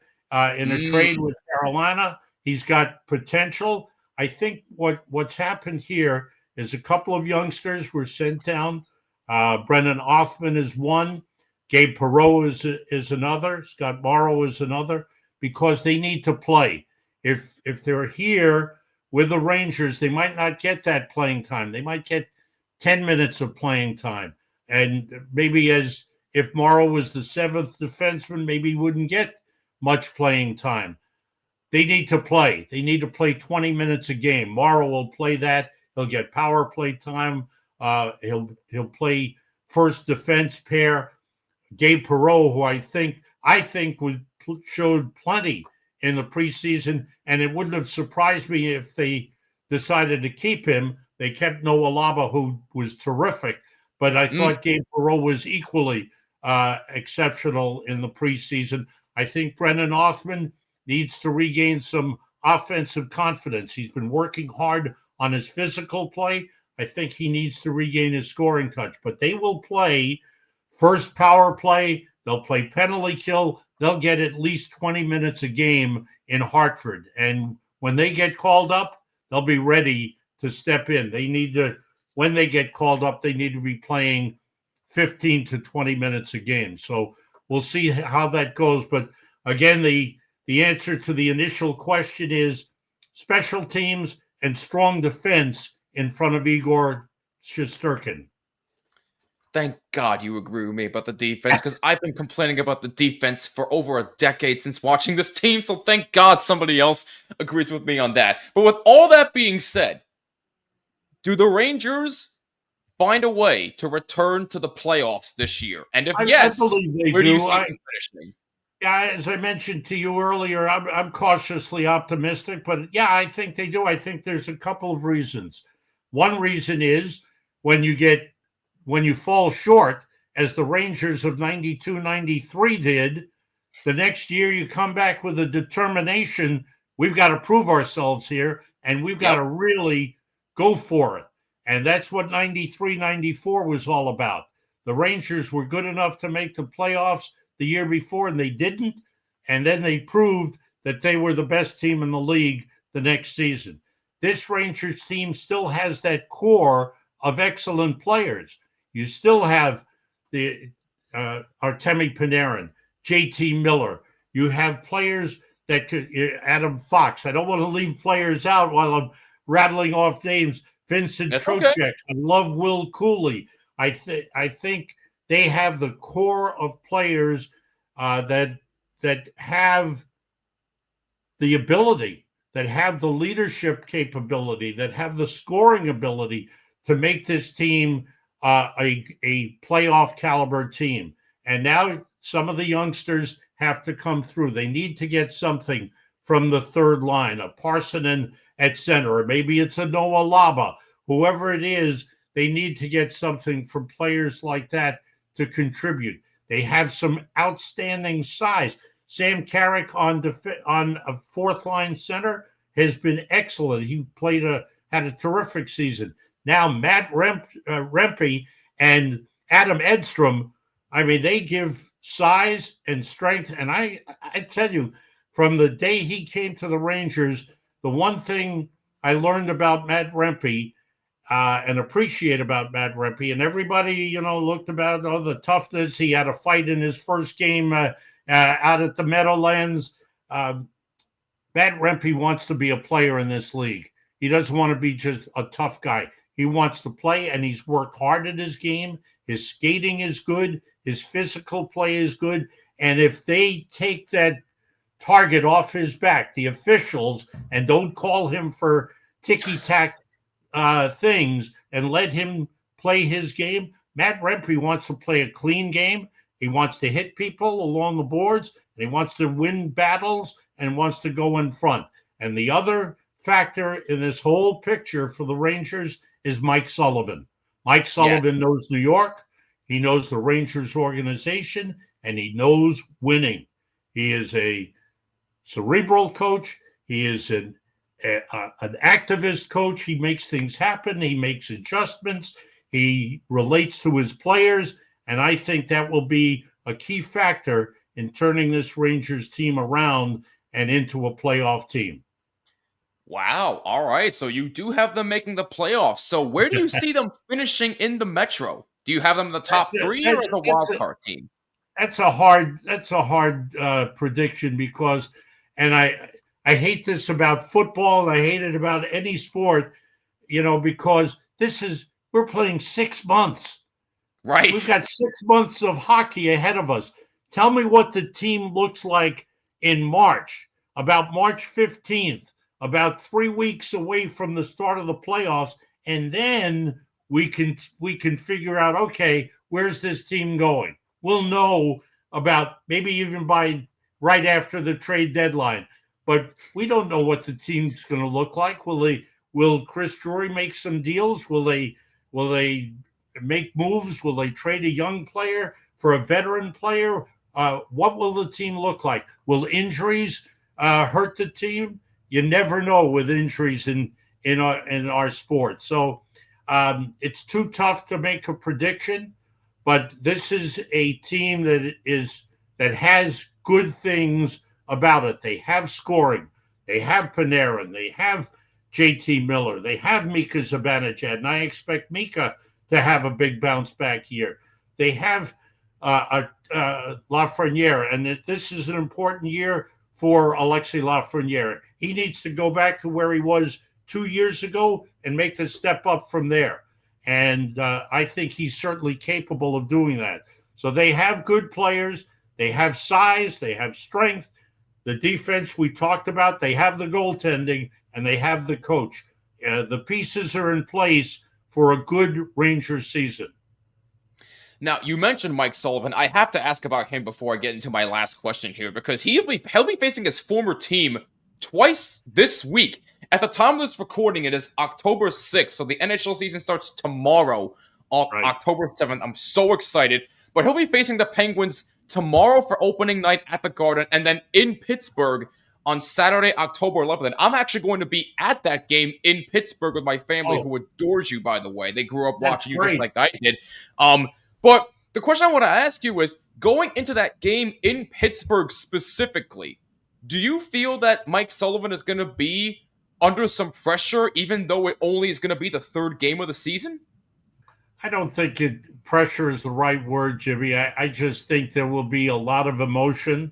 in a trade with Carolina. He's got potential. I think what's happened here is a couple of youngsters were sent down. Brendan Othman is one. Gabe Perreault is another. Scott Morrow is another, because they need to play. If they're here with the Rangers, they might not get that playing time. They might get 10 minutes of playing time. And maybe as if Morrow was the seventh defenseman, maybe he wouldn't get much playing time. They need to play. They need to play 20 minutes a game. Morrow will play that. He'll get power play time. He'll play first defense pair. Gabe Perreault, who I think showed plenty in the preseason, and it wouldn't have surprised me if they decided to keep him. They kept Noah Laba, who was terrific, but I thought Gabe Perreault was equally exceptional in the preseason. I think Brendan Othman needs to regain some offensive confidence. He's been working hard on his physical play. I think he needs to regain his scoring touch, but they will play first power play. They'll play penalty kill. They'll get at least 20 minutes a game in Hartford. And when they get called up, they'll be ready to step in. They need to, when they get called up, they need to be playing 15 to 20 minutes a game. So we'll see how that goes. But again, the answer to the initial question is special teams and strong defense in front of Igor Shesterkin. Thank God you agree with me about the defense, because I've been complaining about the defense for over a decade since watching this team, so thank God somebody else agrees with me on that. But with all that being said, do the Rangers find a way to return to the playoffs this year? And if I believe they where do you do. see them finishing? Yeah, as I mentioned to you earlier, I'm cautiously optimistic, but yeah, I think they do. I think there's a couple of reasons. One reason is when you fall short, as the Rangers of 92-93 did, the next year you come back with a determination. We've got to prove ourselves here, and we've got to really go for it. And that's what 93-94 was all about. The Rangers were good enough to make the playoffs the year before, and they didn't. And then they proved that they were the best team in the league the next season. This Rangers team still has that core of excellent players. You still have the Artemi Panarin, JT Miller. You have players that could, Adam Fox. I don't want to leave players out while I'm rattling off names. Vincent Trocheck. Okay. I love Will Cooley. I think they have the core of players that have the ability, that have the leadership capability, that have the scoring ability to make this team a playoff caliber team. And now some of the youngsters have to come through. They need to get something from the third line, a Parsonen at center, or maybe it's a Noah Laba. Whoever it is, they need to get something from players like that to contribute. They have some outstanding size. Sam Carrick on a fourth line center has been excellent. He had a terrific season. Now Matt Rempe and Adam Edstrom, I mean, they give size and strength. And I tell you, from the day he came to the Rangers, the one thing I learned about Matt Rempe and appreciate about Matt Rempe, and everybody, looked about the toughness. He had a fight in his first game out at the Meadowlands. Um, Matt Rempe wants to be a player in this league. He doesn't want to be just a tough guy. He wants to play, and he's worked hard at his game. His skating is good. His physical play is good. And if they take that target off his back, the officials, and don't call him for ticky-tack things and let him play his game, Matt Rempe wants to play a clean game. He wants to hit people along the boards, and he wants to win battles and wants to go in front. And the other factor in this whole picture for the Rangers is Mike Sullivan. Mike Sullivan knows New York. He knows the Rangers organization, and he knows winning. He is a cerebral coach. He is an activist coach. He makes things happen. He makes adjustments. He relates to his players. And I think that will be a key factor in turning this Rangers team around and into a playoff team. Wow. All right. So you do have them making the playoffs. So where do you see them finishing in the Metro? Do you have them in the top three or as a wild card team? That's a hard prediction because, and I hate this about football. I hate it about any sport, because we're playing 6 months. Right. We've got 6 months of hockey ahead of us. Tell me what the team looks like in March, about March 15th, about 3 weeks away from the start of the playoffs. And then we can figure out, okay, where's this team going? We'll know about maybe even by right after the trade deadline. But we don't know what the team's going to look like. Will Chris Drury make some deals? Will they make moves? Will they trade a young player for a veteran player? What will the team look like? Will injuries hurt the team? You never know with injuries in our sport. So it's too tough to make a prediction. But this is a team that has good things about it. They have scoring. They have Panarin. They have JT Miller. They have Mika Zibanejad, and I expect Mika to have a big bounce back year. They have Lafreniere, and this is an important year for Alexis Lafreniere. He needs to go back to where he was 2 years ago and make the step up from there. And I think he's certainly capable of doing that. So they have good players. They have size. They have strength. The defense we talked about, they have the goaltending, and they have the coach. The pieces are in place for a good Rangers season. Now, you mentioned Mike Sullivan. I have to ask about him before I get into my last question here, because he'll be facing his former team twice this week. At the time of this recording, it is October 6th, so the NHL season starts tomorrow on October 7th. I'm so excited. But he'll be facing the Penguins tomorrow for opening night at the Garden, and then in Pittsburgh on Saturday, October 11th. And I'm actually going to be at that game in Pittsburgh with my family, who adores you, by the way. They grew up watching you just like I did. But the question I want to ask you is, going into that game in Pittsburgh specifically, do you feel that Mike Sullivan is going to be under some pressure, even though it only is going to be the third game of the season? I don't think pressure is the right word, Jimmy. I just think there will be a lot of emotion.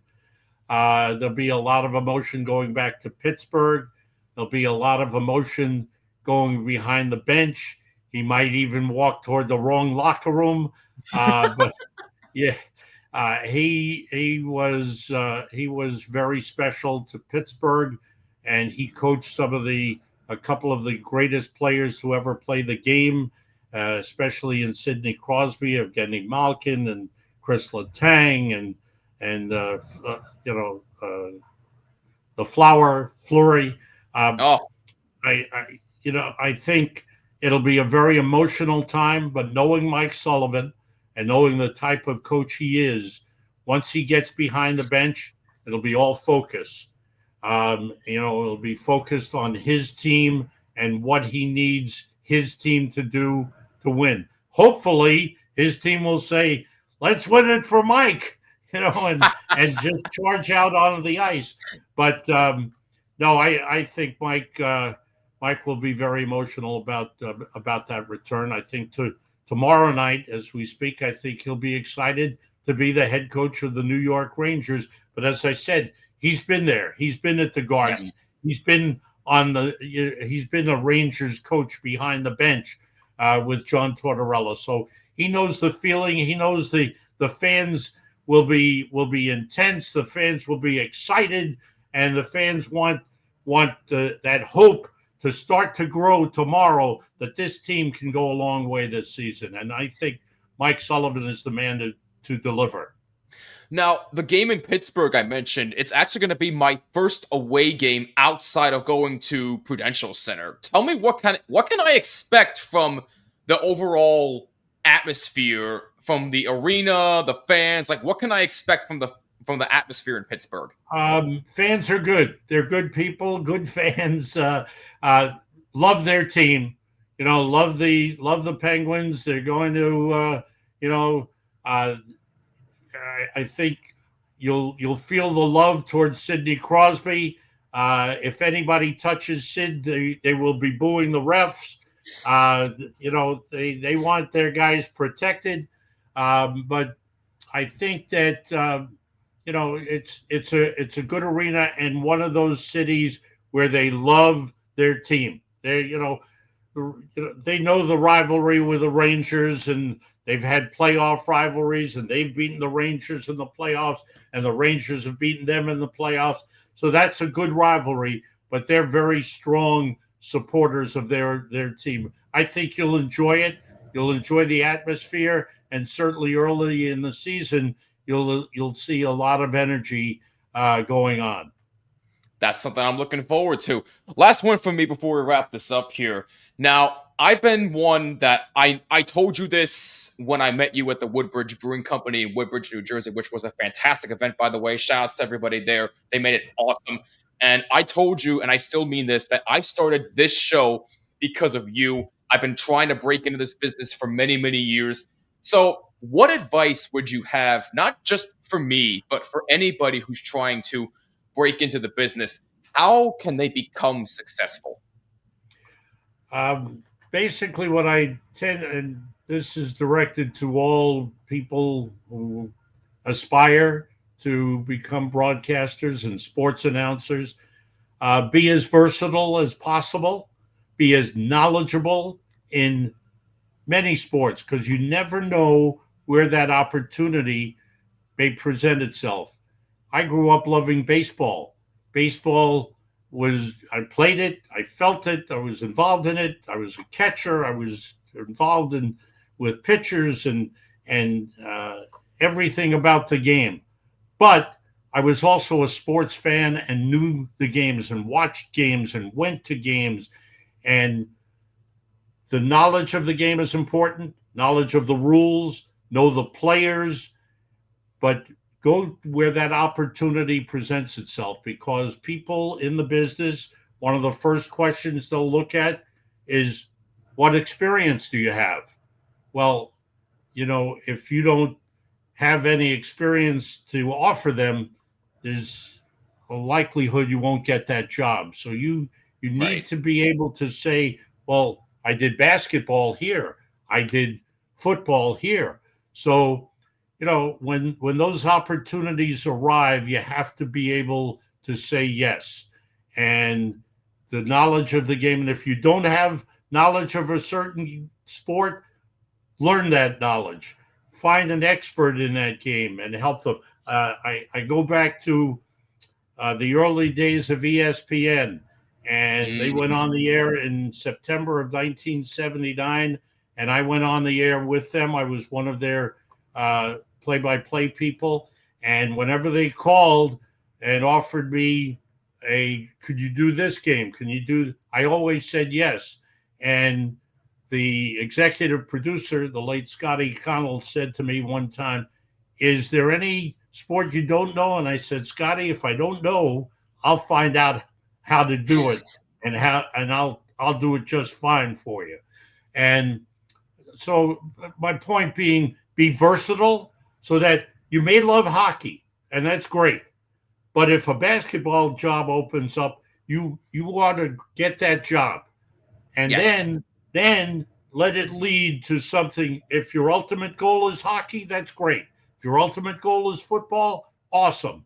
There'll be a lot of emotion going back to Pittsburgh. There'll be a lot of emotion going behind the bench. He might even walk toward the wrong locker room. But yeah, he was very special to Pittsburgh, and he coached a couple of the greatest players who ever played the game, especially in Sidney Crosby, Evgeny Malkin, and Chris Letang, and the Fleury. I think it'll be a very emotional time, but knowing Mike Sullivan and knowing the type of coach he is, once he gets behind the bench, it'll be all focus. It'll be focused on his team and what he needs his team to do to win. Hopefully, his team will say, let's win it for Mike, and just charge out onto the ice. But no, I think Mike will be very emotional about that return. I think tomorrow night, as we speak, I think he'll be excited to be the head coach of the New York Rangers. But as I said, he's been there. He's been at the Garden. Yes. He's been he's been a Rangers coach behind the bench with John Tortorella. So he knows the feeling. He knows the fans will be intense. The fans will be excited, and the fans want that hope to start to grow tomorrow, that this team can go a long way this season. And I think Mike Sullivan is the man to deliver. Now, the game in Pittsburgh I mentioned, it's actually going to be my first away game outside of going to Prudential Center. Tell me what can I expect from the overall atmosphere, from the arena, the fans? Like, what can I expect from the atmosphere in Pittsburgh? Fans are good. They're good people, good fans. Love their team. Love the Penguins. They're going to, I think you'll feel the love towards Sidney Crosby. If anybody touches Sid, they will be booing the refs. They want their guys protected, but I think that it's a good arena and one of those cities where they love their team. They know the rivalry with the Rangers, and they've had playoff rivalries, and they've beaten the Rangers in the playoffs, and the Rangers have beaten them in the playoffs. So that's a good rivalry, but they're very strong supporters of their team. I think you'll enjoy it. You'll enjoy the atmosphere, and certainly early in the season, you'll see a lot of energy going on. That's something I'm looking forward to. Last one from me before we wrap this up here. Now, I've been one that I told you this when I met you at the Woodbridge Brewing Company in Woodbridge, New Jersey, which was a fantastic event, by the way. Shout outs to everybody there. They made it awesome. And I told you, and I still mean this, that I started this show because of you. I've been trying to break into this business for many, many years. So, what advice would you have, not just for me, but for anybody who's trying to break into the business? How can they become successful? Basically, what I tend, and this is directed to all people who aspire to become broadcasters and sports announcers, be as versatile as possible, be as knowledgeable in many sports, because you never know where that opportunity may present itself. I grew up loving baseball. Baseball I played it, I felt it, I was involved in it. I was a catcher. I was involved with pitchers and everything about the game. But I was also a sports fan and knew the games and watched games and went to games. And the knowledge of the game is important, knowledge of the rules, know the players, but go where that opportunity presents itself, because people in the business, one of the first questions they'll look at is, what experience do you have? Well, if you don't have any experience to offer them, there's a likelihood you won't get that job. So you need Right. to be able to say, well, I did basketball here, I did football here. So when those opportunities arrive, you have to be able to say yes. And the knowledge of the game, and if you don't have knowledge of a certain sport, learn that knowledge, find an expert in that game and help them. I go back to the early days of ESPN, and they went Mm, on the air in September of 1979, and I went on the air with them. I was one of their play-by-play people, and whenever they called and offered me could you do this game? Can you do? I always said yes, and the executive producer, the late Scotty Connell, said to me one time, is there any sport you don't know? And I said, Scotty, if I don't know, I'll find out how to do it, and I'll do it just fine for you. And so my point being, be versatile, so that you may love hockey, and that's great. But if a basketball job opens up, you want to get that job, and Yes. then let it lead to something. If your ultimate goal is hockey, that's great. If your ultimate goal is football, awesome.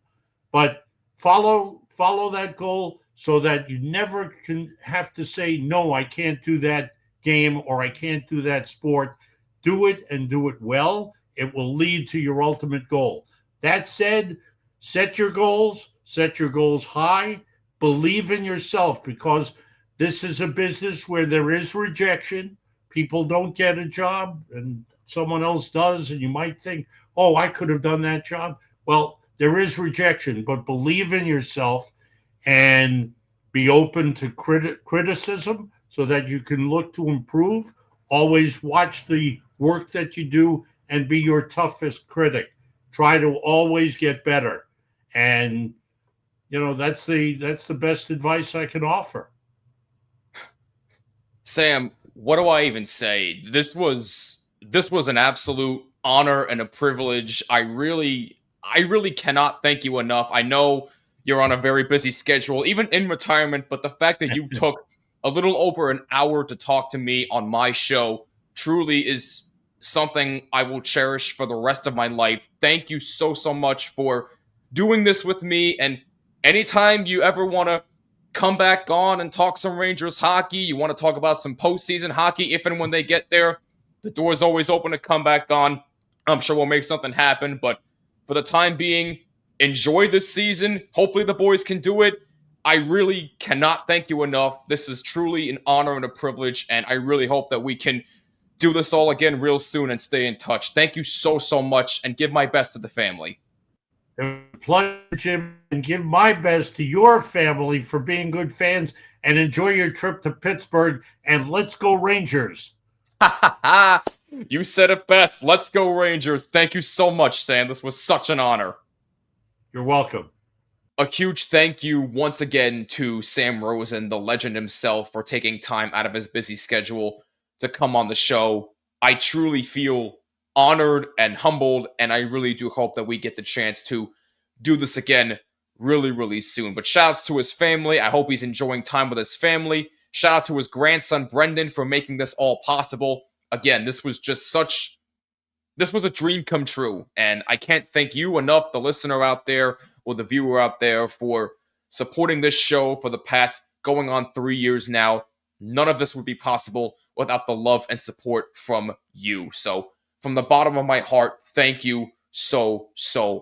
But follow that goal so that you never can have to say no, I can't do that game or I can't do that sport. Do it and do it well. It will lead to your ultimate goal. That said, set your goals high, believe in yourself, because this is a business where there is rejection. People don't get a job and someone else does, and you might think, oh, I could have done that job. Well, there is rejection, but believe in yourself and be open to criticism so that you can look to improve. Always watch the work that you do and be your toughest critic. Try to always get better. And that's the best advice I can offer. Sam, what do I even say? This was an absolute honor and a privilege. I really cannot thank you enough. I know you're on a very busy schedule, even in retirement, but the fact that you took a little over an hour to talk to me on my show truly is something I will cherish for the rest of my life. Thank you so much for doing this with me, and anytime you ever want to come back on and talk some Rangers hockey, you want to talk about some postseason hockey if and when they get there, the door is always open to come back on. I'm sure we'll make something happen, but for the time being, enjoy this season. Hopefully the boys can do it. I really cannot thank you enough. This is truly an honor and a privilege, and I really hope that we can do this all again real soon and stay in touch. Thank you so much, and give my best to the family. It was a pleasure, Jim, and give my best to your family for being good fans, and enjoy your trip to Pittsburgh, and let's go Rangers. You said it best. Let's go Rangers. Thank you so much, Sam. This was such an honor. You're welcome. A huge thank you once again to Sam Rosen, the legend himself, for taking time out of his busy schedule to come on the show. I truly feel honored and humbled, and I really do hope that we get the chance to do this again really soon. But shout outs to his family. I hope he's enjoying time with his family. Shout out to his grandson, Brendan, for making this all possible. Again, this was a dream come true, and I can't thank you enough, the listener out there or the viewer out there, for supporting this show for the past going on 3 years now. None of this would be possible without the love and support from you. So, from the bottom of my heart, thank you so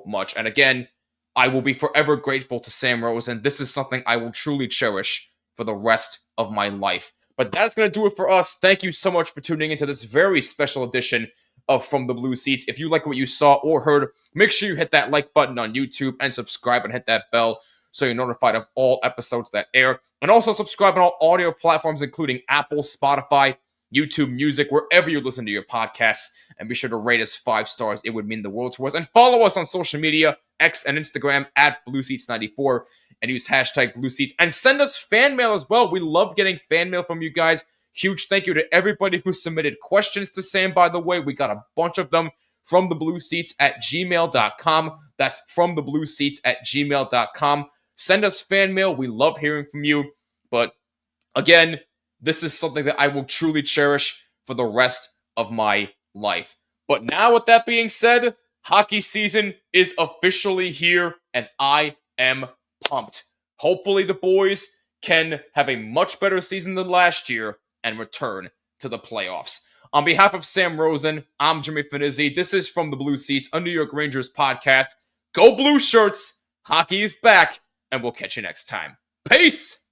much. And again, I will be forever grateful to Sam Rosen. This is something I will truly cherish for the rest of my life. But that's going to do it for us. Thank you so much for tuning into this very special edition of From the Blue Seats. If you like what you saw or heard, make sure you hit that like button on YouTube and subscribe and hit that bell so you're notified of all episodes that air. And also subscribe on all audio platforms, including Apple, Spotify, YouTube Music, wherever you listen to your podcasts. And be sure to rate us 5 stars. It would mean the world to us. And follow us on social media, X and Instagram, at BlueSeats94, and use hashtag BlueSeats. And send us fan mail as well. We love getting fan mail from you guys. Huge thank you to everybody who submitted questions to Sam, by the way. We got a bunch of them from the Blue Seats at gmail.com. That's from the Blue Seats at gmail.com. Send us fan mail. We love hearing from you. But again, this is something that I will truly cherish for the rest of my life. But now, with that being said, hockey season is officially here, and I am pumped. Hopefully the boys can have a much better season than last year and return to the playoffs. On behalf of Sam Rosen, I'm Jimmy Fanizzi. This is From the Blue Seats, a New York Rangers podcast. Go Blue Shirts! Hockey is back, and we'll catch you next time. Peace!